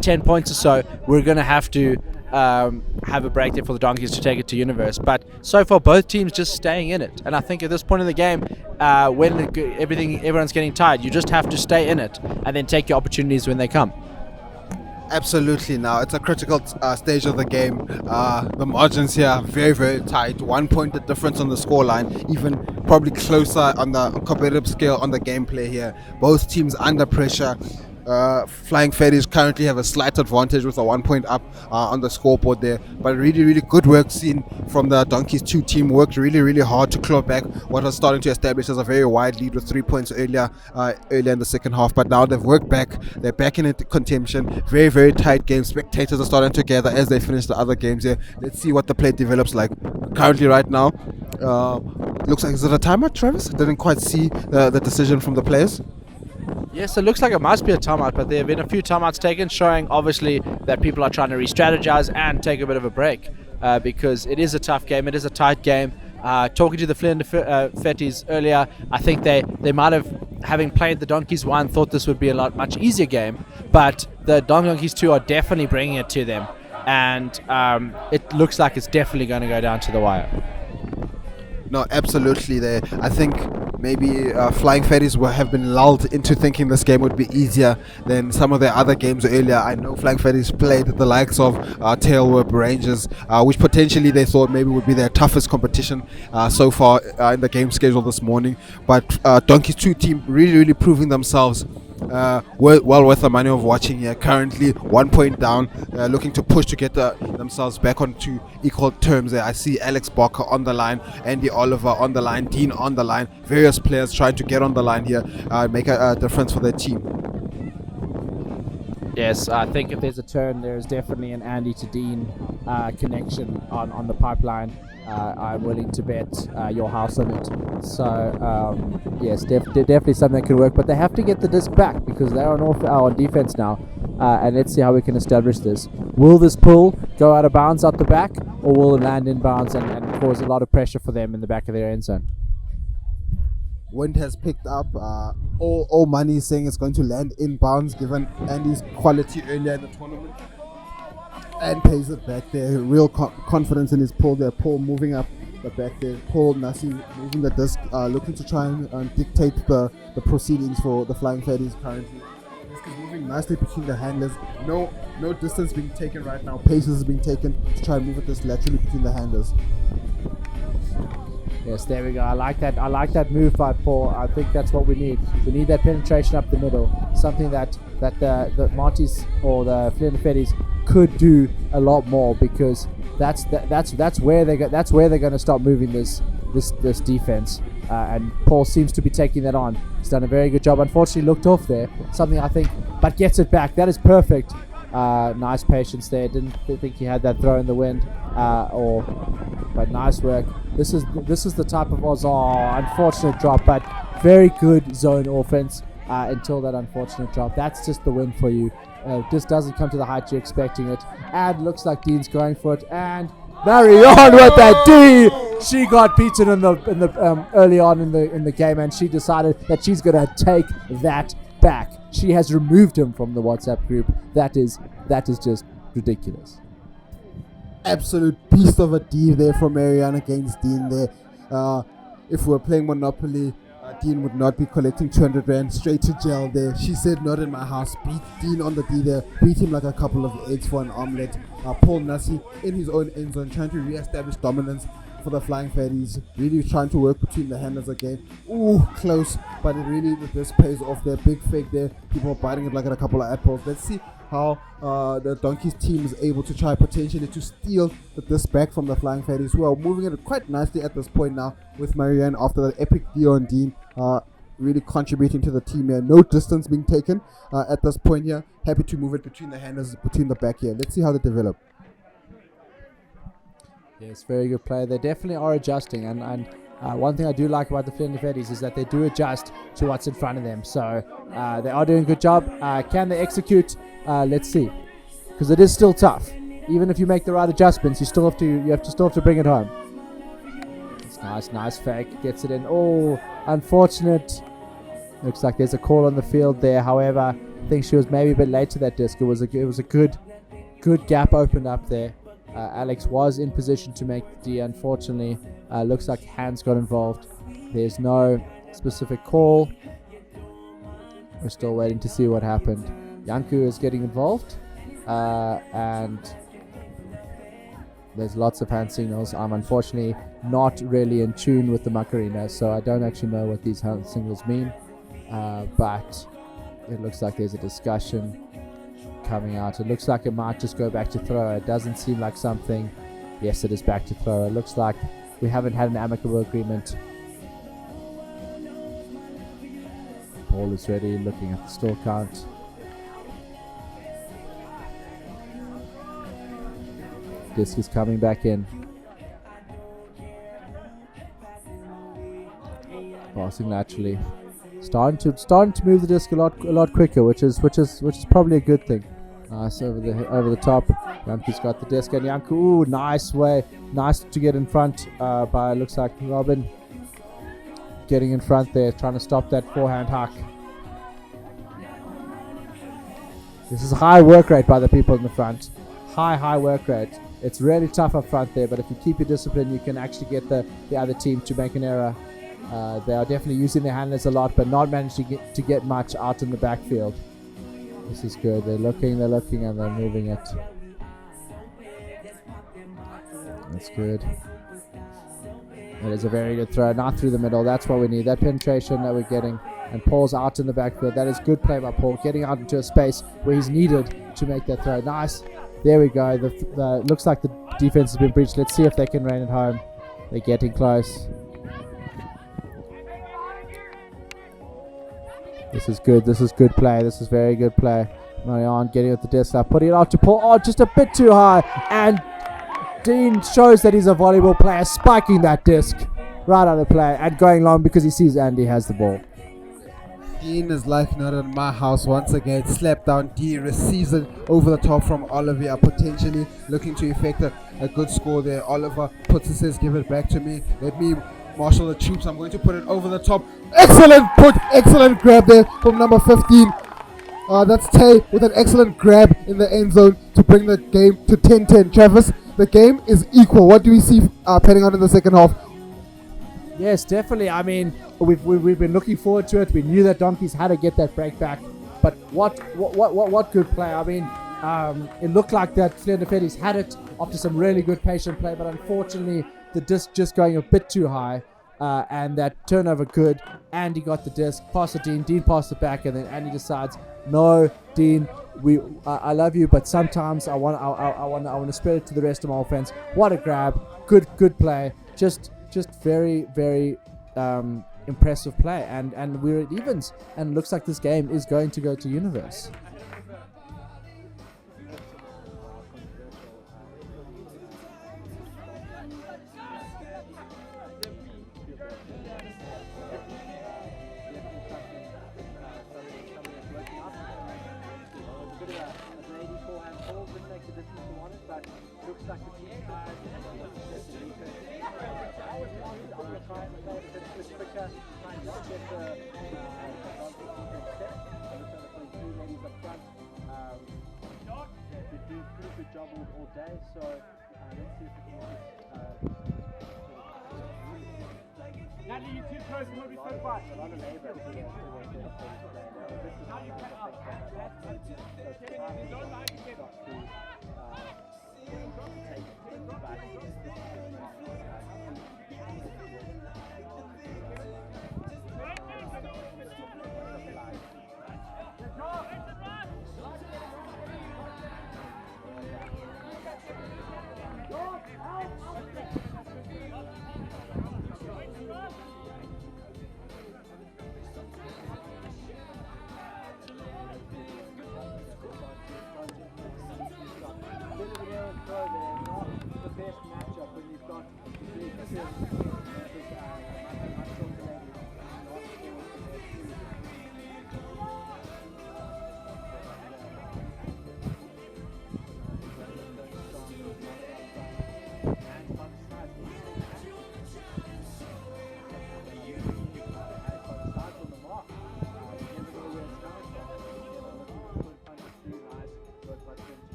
10 points or so, we're going to have to have a break there for the Donkeys to take it to Universe. But so far, both teams just staying in it. And I think at this point in the game, when everyone's getting tired, you just have to stay in it and then take your opportunities when they come. Absolutely. Now it's a critical stage of the game. The margins here are very, very tight. 1 point the difference on the scoreline, even probably closer on the competitive scale on the gameplay here. Both teams under pressure. Flying Fatties currently have a slight advantage with a 1 point up on the scoreboard there, but really, really good work seen from the Donkeys 2 team. Worked really, really hard to claw back what was starting to establish as a very wide lead with 3 points earlier in the second half, but now they've worked back. They're back in contention. Very, very tight game. Spectators are starting to gather as they finish the other games here. Let's see what the play develops like. Currently right now, looks like, is it a timeout, Travis? I didn't quite see the decision from the players. Yes, it looks like it must be a timeout, but there have been a few timeouts taken, showing obviously that people are trying to re-strategize and take a bit of a break, because it is a tough game, it is a tight game. Talking to the Vlieënde Vetties earlier, I think they might have, having played the Donkeys 1, thought this would be a much easier game, but the Donkeys 2 are definitely bringing it to them, and it looks like it's definitely going to go down to the wire. No, absolutely there. I think maybe Flying Fatties have been lulled into thinking this game would be easier than some of their other games earlier. I know Flying Fatties played the likes of Tailwhip Rangers, which potentially they thought maybe would be their toughest competition so far in the game schedule this morning. But Donkeys 2 team really, really proving themselves. Well worth the money of watching here. Currently 1 point down, looking to push to get themselves back onto equal terms there. I see Alex Barker on the line, Andy Oliver on the line, Dean on the line, various players trying to get on the line here, make a difference for their team. Yes, I think if there's a turn, there's definitely an Andy to Dean connection on the pipeline. I'm willing to bet your house on it. So, yes, definitely something that could work. But they have to get the disc back because they're on defense now. And let's see how we can establish this. Will this pull go out of bounds out the back, or will it land in bounds and cause a lot of pressure for them in the back of their end zone. Wind has picked up. All money is saying it's going to land inbounds given Andy's quality earlier in the tournament. And pays it back there. Real confidence in his pull there. Paul moving up the back there. Paul Nasi moving the disc, looking to try and dictate the proceedings for the Flying Fatties currently. Disc is moving nicely between the handlers. No distance being taken right now. Paces is being taken to try and move it this laterally between the handlers. Yes, there we go. I like that move by Paul. I think that's what we need. We need that penetration up the middle. Something that the Marties or the Vlieënde Vetties could do a lot more, because that's where they're going to start moving this defense. And Paul seems to be taking that on. He's done a very good job. Unfortunately, looked off there. Something I think, but gets it back. That is perfect. Nice patience there. Didn't think he had that throw in the wind. But nice work. This is the type of unfortunate drop, but very good zone offense until that unfortunate drop. That's just the win for you. Just doesn't come to the height you're expecting it. And looks like Dean's going for it. And Marion with that D. She got beaten in the early on in the game, and she decided that she's gonna take that back. She has removed him from the WhatsApp group. That is just ridiculous. Absolute beast of a D there from Marianne against Dean there. If we were playing Monopoly, Dean would not be collecting 200 Rand straight to jail there. She said, not in my house. Beat Dean on the D there. Beat him like a couple of eggs for an omelette. Paul Nasi in his own end zone, trying to re-establish dominance for the Flying Fatties. Really trying to work between the handlers again. Ooh, close. But it really, this pays off there. Big fake there. People are biting it like a couple of apples. Let's see how the Donkeys team is able to try potentially to steal this back from the Flying Fatties, who are moving it quite nicely at this point now with Marianne after the epic Dio and Dean really contributing to the team here. No distance being taken at this point here. Happy to move it between the handlers, between the back here. Let's see how they develop. Yes, very good play. They definitely are adjusting, and one thing I do like about the Vlieënde Vetties is that they do adjust to what's in front of them. So they are doing a good job. Can they execute? Let's see, because it is still tough. Even if you make the right adjustments, you still have to bring it home. It's nice fake, gets it in. Oh, unfortunate. Looks like there's a call on the field there. However, I think she was maybe a bit late to that disc. It was a good gap opened up there. Alex was in position to make the D. Unfortunately, looks like hands got involved. There's no specific call. We're still waiting to see what happened. Yanku is getting involved, and there's lots of hand signals. I'm unfortunately not really in tune with the Macarena, so I don't actually know what these hand signals mean, but it looks like there's a discussion coming out. It looks like it might just go back to throw. It doesn't seem like something. Yes, it is back to throw. It looks like we haven't had an amicable agreement. Ball is ready, looking at the store count. Disc is coming back in. Passing laterally. Starting to move the disc a lot quicker, which is probably a good thing. Nice over the top. Yanku's got the disc, and Yanku, ooh, nice to get in front by, looks like Robin getting in front there, trying to stop that forehand hack. This is a high work rate by the people in the front. High work rate. It's really tough up front there, but if you keep your discipline, you can actually get the other team to make an error. They are definitely using their handlers a lot, but not managing to get much out in the backfield. This is good. They're looking, and they're moving it. That's good. That is a very good throw. Not through the middle. That's what we need. That penetration that we're getting. And Paul's out in the backfield. That is good play by Paul. Getting out into a space where he's needed to make that throw. Nice. There we go. Looks like the defense has been breached. Let's see if they can rein it home. They're getting close. This is good. This is good play. This is very good play. Marianne getting at the disc up, putting it out to Paul. Oh, just a bit too high. And Dean shows that he's a volleyball player, spiking that disc right out of play and going long because he sees Andy has the ball. Dean is like not in my house once again. Slap down D receives it over the top from Olivia, potentially looking to effect a good score there. Oliver puts it, says, give it back to me. Let me marshal the troops. I'm going to put it over the top. Excellent put, excellent grab there from number 15. That's Tay with an excellent grab in the end zone to bring the game to 10-10. Travis, the game is equal. What do we see panning out in the second half? Yes, definitely. I mean, we've been looking forward to it. We knew that Donkeys had to get that break back, but what good play. I mean, it looked like that Vlieënde Vetties had it after some really good patient play, but unfortunately the disc just going a bit too high, and that turnover good. Andy got the disc, passed it Dean, Dean passed it back, and then Andy decides, no, Dean, I love you, but sometimes I want to spread it to the rest of my offense. What a grab, good play, just very, very impressive play, and we're at evens, and it looks like this game is going to go to Universe.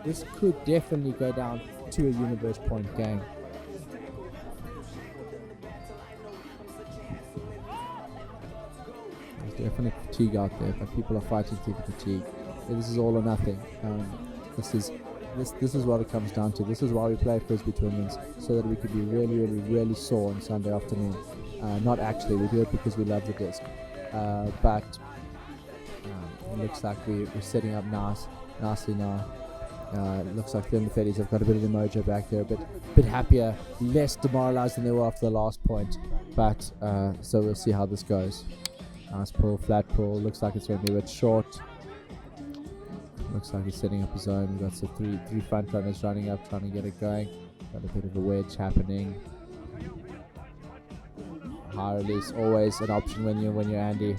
This could definitely go down to a Universe point game. There's definitely fatigue out there, but people are fighting through the fatigue. This is all or nothing. This is what it comes down to. This is why we play Frisbee tournaments, so that we could be really, really, really sore on Sunday afternoon. Not actually, we do it because we love the disc. But it looks like we're setting up nicely now. It looks like the Vetties have got a bit of the mojo back there, a bit happier, less demoralized than they were after the last point. But so we'll see how this goes. Nice pull, flat pull. Looks like it's going to be a bit short. Looks like he's setting up his own. We've got some three front runners running up, trying to get it going. Got a bit of a wedge happening. High release, always an option when you're Andy.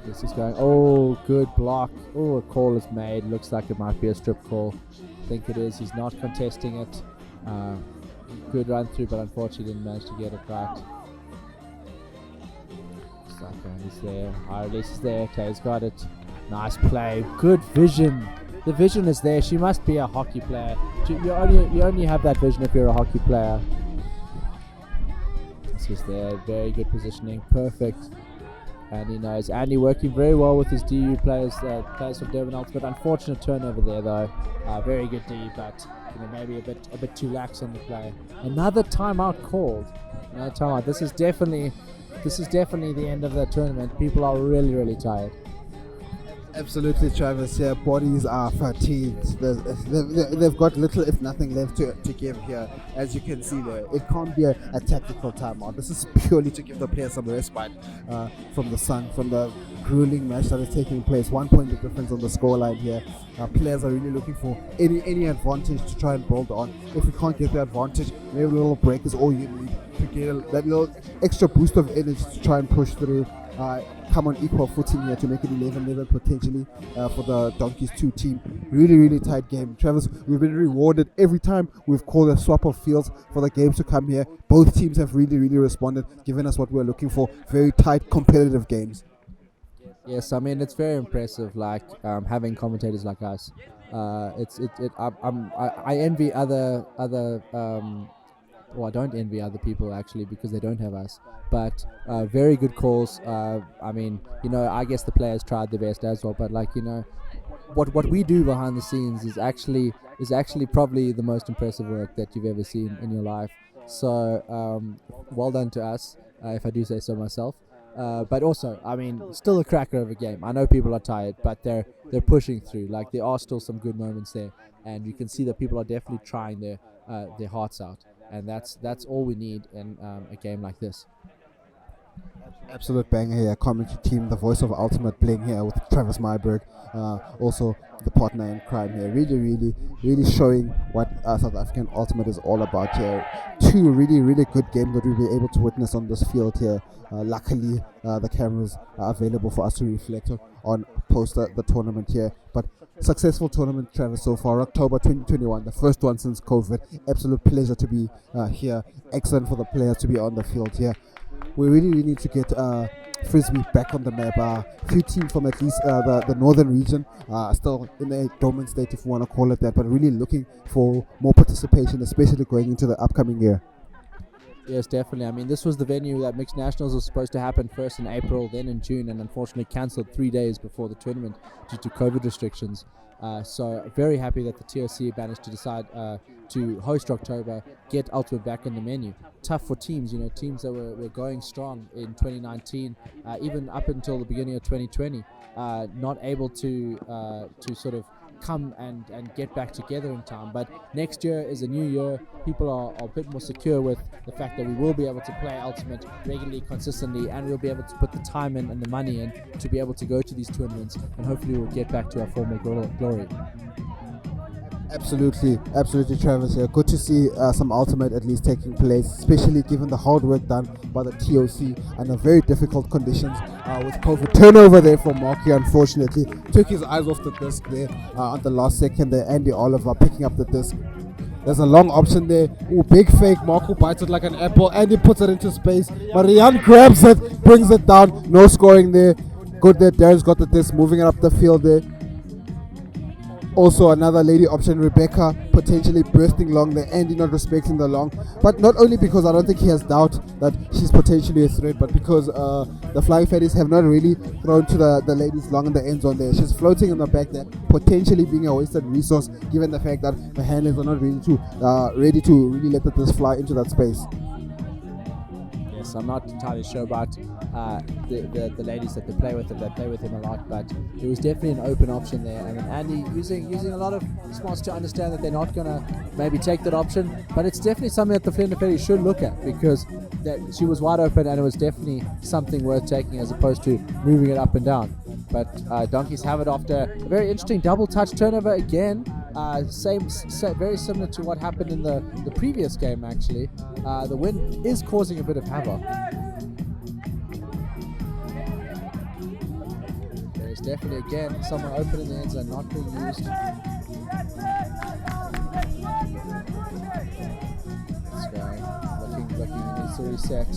This is going, oh, good block. Oh, a call is made. Looks like it might be a strip call. I think it is. He's not contesting it. Good run through, but unfortunately didn't manage to get it right. Looks like Andy's there. High release is there. Tay's got it. Nice play. Good vision. The vision is there. She must be a hockey player. You only have that vision if you're a hockey player. This is there. Very good positioning. Perfect. Andy knows. Andy working very well with his DU players from Durban Ultimate. Unfortunate turnover there though. Very good D, but maybe a bit too lax on the play. Another timeout called. Another timeout. This is definitely the end of the tournament. People are really, really tired. Absolutely, Travis. Yeah, bodies are fatigued. They've got little, if nothing, left to give here. As you can see there, it can't be a tactical timeout. This is purely to give the players some respite from the sun, from the grueling match that is taking place. 1 point of difference on the scoreline here. Players are really looking for any advantage to try and build on. If we can't get the advantage, maybe a little break is all you need to get that little extra boost of energy to try and push through. Come on equal footing here to make it 11-11 potentially for the Donkeys 2 team. Really tight game. Travis, we've been rewarded every time we've called a swap of fields for the games to come here. Both teams have really responded, giving us what we're looking for. Very tight, competitive games. Yes, I mean it's very impressive. Like having commentators like us. I envy other. Well, I don't envy other people actually because they don't have us. But very good calls. I mean, I guess the players tried their best as well. But what we do behind the scenes is actually probably the most impressive work that you've ever seen in your life. So well done to us, if I do say so myself. But also, I mean, still a cracker of a game. I know people are tired, but they're pushing through. Like there are still some good moments there, and you can see that people are definitely trying their hearts out. And that's all we need in a game like this. Absolute banger here. Commentary team, the voice of Ultimate playing here with Travis Myburgh, also the partner in crime here. Really showing what South African Ultimate is all about here. Two really good games that we'll be able to witness on this field here. Luckily, the cameras are available for us to reflect on post the tournament here. But successful tournament, Travis, so far. Rocktober 2021, the first one since COVID. Absolute pleasure to be here. Excellent for the players to be on the field here. We really need to get Frisbee back on the map. Few teams from at least the northern region still in a dormant state, if you want to call it that, but really looking for more participation, especially going into the upcoming year. Yes, definitely. I mean, this was the venue that Mixed Nationals was supposed to happen first in April, then in June, and unfortunately cancelled 3 days before the tournament due to COVID restrictions. So very happy that the TOC managed to decide to host Rocktober, get Ultimate back in the menu. Tough for teams, teams that were going strong in 2019, even up until the beginning of 2020, not able to sort of come and get back together in time. But next year is a new year. People are a bit more secure with the fact that we will be able to play Ultimate regularly, consistently, and we'll be able to put the time in and the money in to be able to go to these tournaments, and hopefully we'll get back to our former glory. Absolutely, Travis here. Good to see some Ultimate at least taking place, especially given the hard work done by the TOC under very difficult conditions with COVID. Turnover there for Marky, unfortunately. Took his eyes off the disc there on the last second there. Andy Oliver picking up the disc. There's a long option there. Ooh, big fake. Marco bites it like an apple. Andy puts it into space. Marianne grabs it, brings it down. No scoring there. Good there. Darren's got the disc, moving it up the field there. Also another lady option, Rebecca, potentially bursting long there. Andy not respecting the long. But not only because I don't think he has doubt that she's potentially a threat, but because the Flying Fatties have not really thrown to the ladies long in the end zone there. She's floating in the back there, potentially being a wasted resource given the fact that the handlers are not ready to really let the disc fly into that space. I'm not entirely sure about the ladies that they play with him a lot, but it was definitely an open option there. I mean, Andy using a lot of smarts to understand that they're not going to maybe take that option, but it's definitely something that the Vlieënde Vetties should look at, because that she was wide open and it was definitely something worth taking as opposed to moving it up and down. But Donkeys have it after a very interesting double touch turnover again. Very similar to what happened in the previous game actually. The wind is causing a bit of havoc. There's definitely again someone open in the end zone not being used. This guy looking he needs to reset.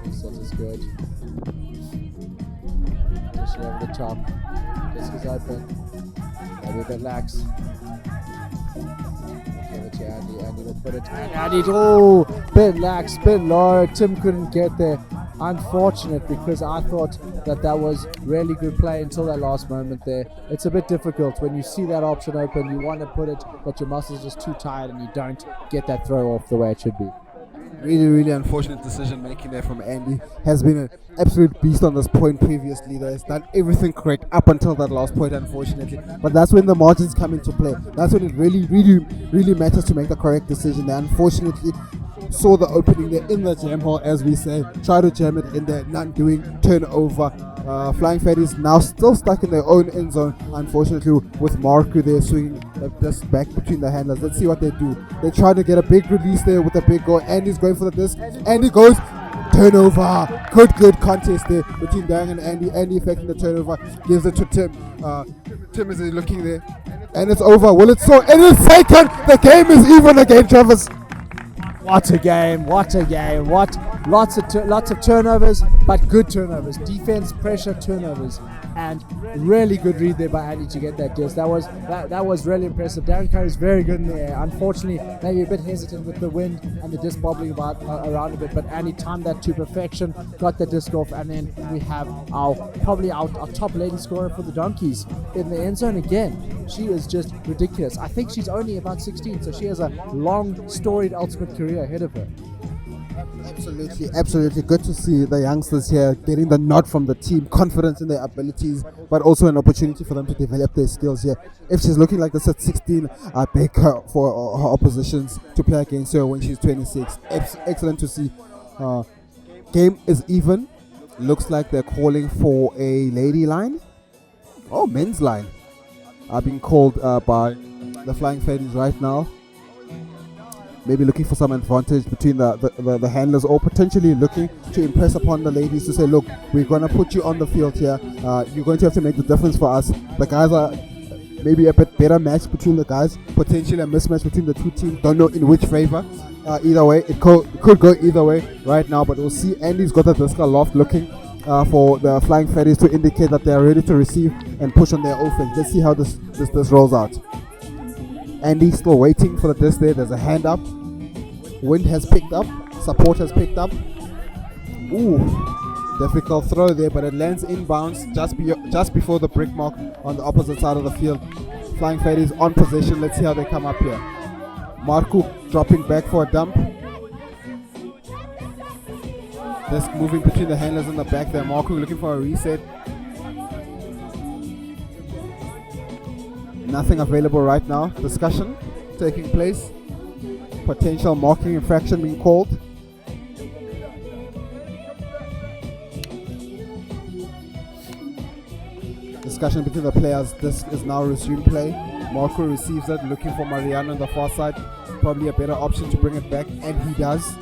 Reset is good. Push it over the top. Disc is open. Maybe a bit lax. Give it to Andy. Andy will put it. And Andy, bit lax, bit low. Tim couldn't get there. Unfortunate, because I thought that was really good play until that last moment there. It's a bit difficult when you see that option open. You want to put it, but your muscles are just too tired and you don't get that throw off the way it should be. Really unfortunate decision making there from Andy. Has been an absolute beast on this point previously. Has done everything correct up until that last point, unfortunately. But that's when the margins come into play. That's when it really matters to make the correct decision. They unfortunately saw the opening there in the jam hole, as we say. Try to jam it in there, none doing, turnover. Flying Fatties now still stuck in their own end zone, unfortunately, with Marco there swinging just back between the handlers. Let's see what they do. They try to get a big release there with a big goal. Andy's going for the disc. Andy goes, turnover. Good contest there between Dang and Andy. Andy effecting the turnover, gives it to Tim. Tim is looking there, and it's over. Will it so? And it's taken. The game is even again, Travis. What a game! Lots of turnovers, but good turnovers. Defense, pressure, turnovers, and really good read there by Andy to get that disc. That was really impressive. Darren Curry's very good in the air. Unfortunately, maybe a bit hesitant with the wind and the disc bobbling around a bit, but Andy timed that to perfection, got the disc off, and then we have probably our top lady scorer for the Donkeys in the end zone again. She is just ridiculous. I think she's only about 16, so she has a long, storied ultimate career ahead of her. Absolutely. Good to see the youngsters here getting the nod from the team, confidence in their abilities, but also an opportunity for them to develop their skills here. If she's looking like this at 16, I beg her for her oppositions to play against her when she's 26. Excellent to see. Game is even. Looks like they're calling for a lady line. Oh, men's line. Being called by the Flying Fatties right now. Maybe looking for some advantage between the handlers, or potentially looking to impress upon the ladies to say, look, we're going to put you on the field here. You're going to have to make the difference for us. The guys are maybe a bit better match between the guys, potentially a mismatch between the two teams. Don't know in which favor. Either way, it could go either way right now, but we'll see. Andy's got the disc aloft looking for the Flying Fatties to indicate that they are ready to receive and push on their offense. Let's see how this rolls out. Andy still waiting for the disc there. There's a hand up. Wind has picked up. Support has picked up. Ooh, difficult throw there, but it lands inbounds just before the brick mark on the opposite side of the field. Flying Fatties on possession. Let's see how they come up here. Marco dropping back for a dump. Disc moving between the handlers in the back there. Marco looking for a reset. Nothing available right now. Discussion taking place. Potential marking infraction being called. Discussion between the players. This is now resumed play. Marco receives it, looking for Mariano on the far side. Probably a better option to bring it back, and he does.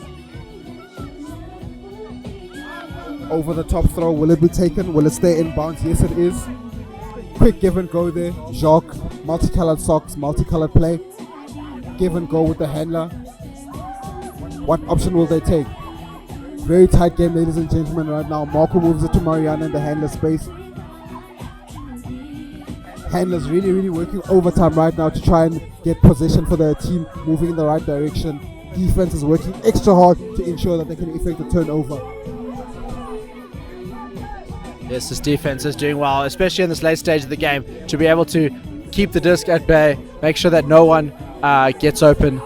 Over the top throw. Will it be taken? Will it stay in bounds? Yes, it is. Quick give and go there. Jacques, multicolored socks, multicolored play. Give and go with the handler. What option will they take? Very tight game, ladies and gentlemen, right now. Marco moves it to Mariana in the handler space. Handlers really working overtime right now to try and get possession for their team, moving in the right direction. Defense is working extra hard to ensure that they can effect a turnover. Yes, this defense is doing well, especially in this late stage of the game, to be able to keep the disc at bay, make sure that no one gets open,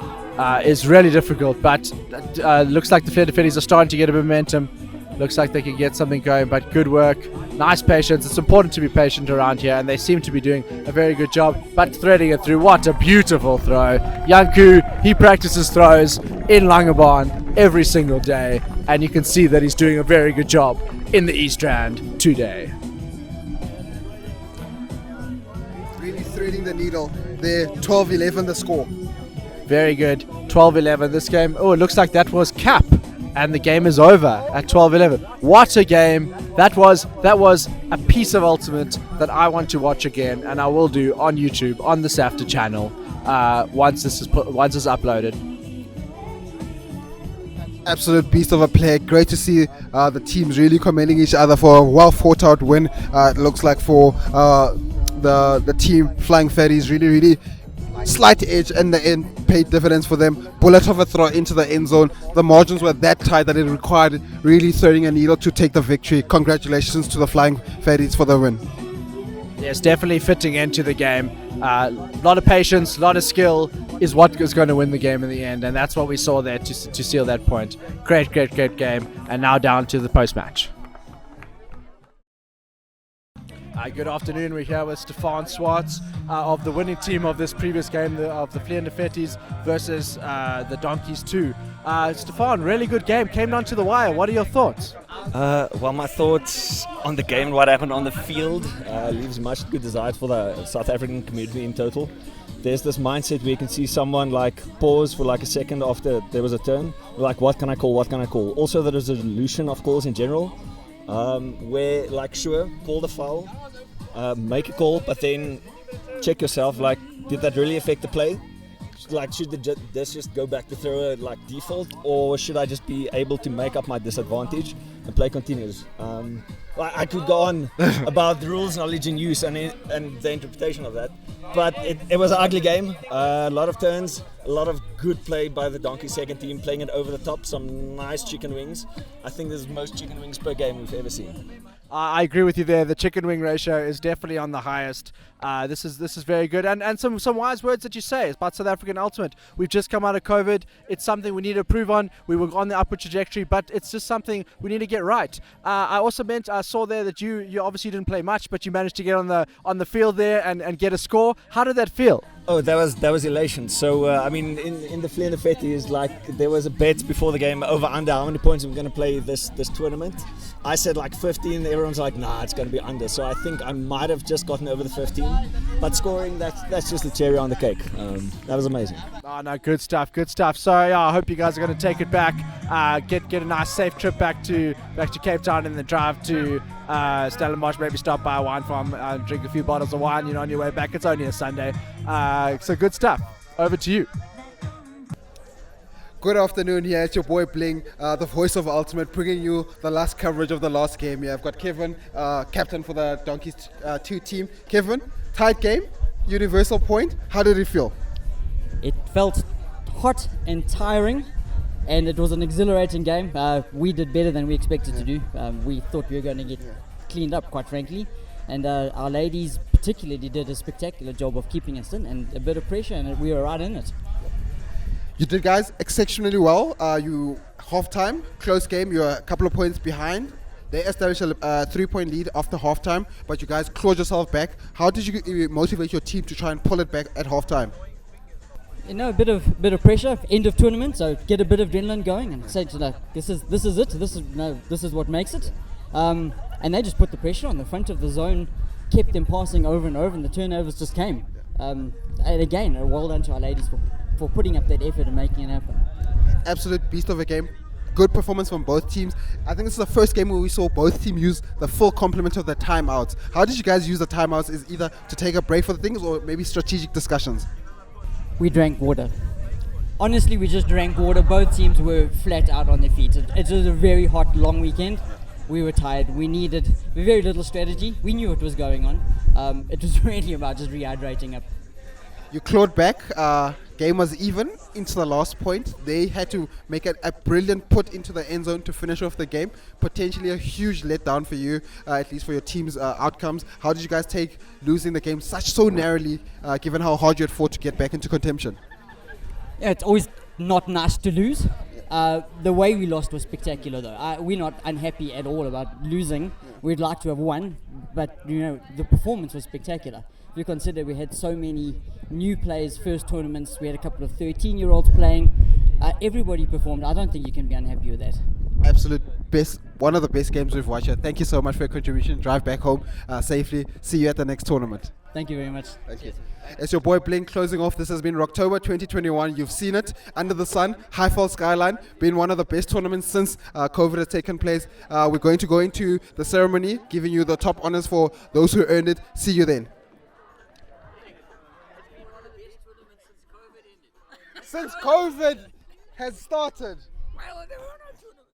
is really difficult. But looks like the Vlieënde Vetties are starting to get a momentum. Looks like they can get something going, but good work. Nice patience. It's important to be patient around here, and they seem to be doing a very good job, but threading it through. What a beautiful throw. Janku, he practices throws in Langebaan every single day, and you can see that he's doing a very good job in the East Rand today. Really threading the needle there. 12-11 the score. Very good. 12-11 this game. Oh, it looks like that was cap. And the game is over at 12-11. What a game. That was a piece of ultimate that I want to watch again, and I will do on YouTube, on the SAFTA channel, once this is uploaded. Absolute beast of a play. Great to see the teams really commending each other for a well thought out win. It looks like for the team Flying Fatties, really slight edge in the end, paid dividends for them. Bullet of a throw into the end zone. The margins were that tight that it required really threading a needle to take the victory. Congratulations to the Flying Fatties for the win. Yes, definitely fitting into the game. A lot of patience, a lot of skill, is what is going to win the game in the end, and that's what we saw there to seal that point. Great game, and now down to the post-match. Good afternoon, we're here with Stefan Swartz of the winning team of this previous game of the Vlieënde Vetties versus the Donkeys 2. Stefan, really good game, came down to the wire. What are your thoughts? Well, my thoughts on the game, what happened on the field, leaves much good desired for the South African community in total. There's this mindset where you can see someone like pause for like a second after there was a turn, like what can I call? Also the resolution of calls in general, where like sure, call the foul, make a call, but then check yourself, like did that really affect the play? Like should this just go back to thrower like default, or should I just be able to make up my disadvantage and play continues? I could go on about the rules, knowledge and use and the interpretation of that, but it was an ugly game, a lot of turns, a lot of good play by the Donkey second team, playing it over the top, some nice chicken wings. I think this is the most chicken wings per game we've ever seen. I agree with you there. The chicken wing ratio is definitely on the highest. This is very good, and some wise words that you say about South African Ultimate. We've just come out of COVID. It's something we need to improve on. We were on the upward trajectory, but it's just something we need to get right. I also saw there that you obviously didn't play much, but you managed to get on the field there and get a score. How did that feel? Oh, that was elation. So I mean, in the Vlieënde Vetties, like there was a bet before the game over under how many points we're going to play this tournament. I said like 15. Everyone's like, nah, it's going to be under. So I think I might have just gotten over the 15. But scoring, that's just the cherry on the cake. That was amazing. Oh no, good stuff. So yeah, I hope you guys are going to take it back. Get a nice safe trip back to Cape Town, and then drive to Stellenbosch. Maybe stop by a wine farm, drink a few bottles of wine. On your way back. It's only a Sunday. So good stuff. Over to you. Good afternoon, here it's your boy Bling, the voice of Ultimate, bringing you the last coverage of the last game. I've got Kevin, captain for the Donkeys 2 team. Kevin, tight game, universal point. How did it feel? It felt hot and tiring, and it was an exhilarating game. We did better than we expected to do. We thought we were going to get cleaned up, quite frankly. And our ladies particularly did a spectacular job of keeping us in, and a bit of pressure, and we were right in it. You did, guys, exceptionally well. You halftime, close game. You're a couple of points behind. They established a 3-point lead after halftime, but you guys clawed yourself back. How did you motivate your team to try and pull it back at halftime? A bit of pressure. End of tournament, so get a bit of adrenaline going, and say to this is it. This is what makes it. And they just put the pressure on the front of the zone, kept them passing over and over, and the turnovers just came. And again, well done to our ladies for putting up that effort and making it happen. Absolute beast of a game. Good performance from both teams. I think this is the first game where we saw both teams use the full complement of the timeouts. How did you guys use the timeouts? Is either to take a break for the things or maybe strategic discussions? We drank water. Honestly, we just drank water. Both teams were flat out on their feet. It was a very hot, long weekend. We were tired. We needed very little strategy. We knew what was going on. It was really about just rehydrating up. You clawed back. Game was even into the last point. They had to make a brilliant put into the end zone to finish off the game. Potentially a huge letdown for you, at least for your team's outcomes. How did you guys take losing the game so narrowly, given how hard you had fought to get back into contention? Yeah, it's always not nice to lose. The way we lost was spectacular, though. We're not unhappy at all about losing. We'd like to have won, but the performance was spectacular. If you consider we had so many new players, first tournaments, we had a couple of 13-year-olds playing. Everybody performed. I don't think you can be unhappy with that. Absolute best, one of the best games we've watched. Thank you so much for your contribution. Drive back home safely. See you at the next tournament. Thank you very much. Thank you. It's your boy Bling closing off. This has been Rocktober 2021. You've seen it. Under the sun, Highfall Skyline, been one of the best tournaments since COVID has taken place. We're going to go into the ceremony, giving you the top honors for those who earned it. See you then. Since COVID has started. Well, there were no tournaments.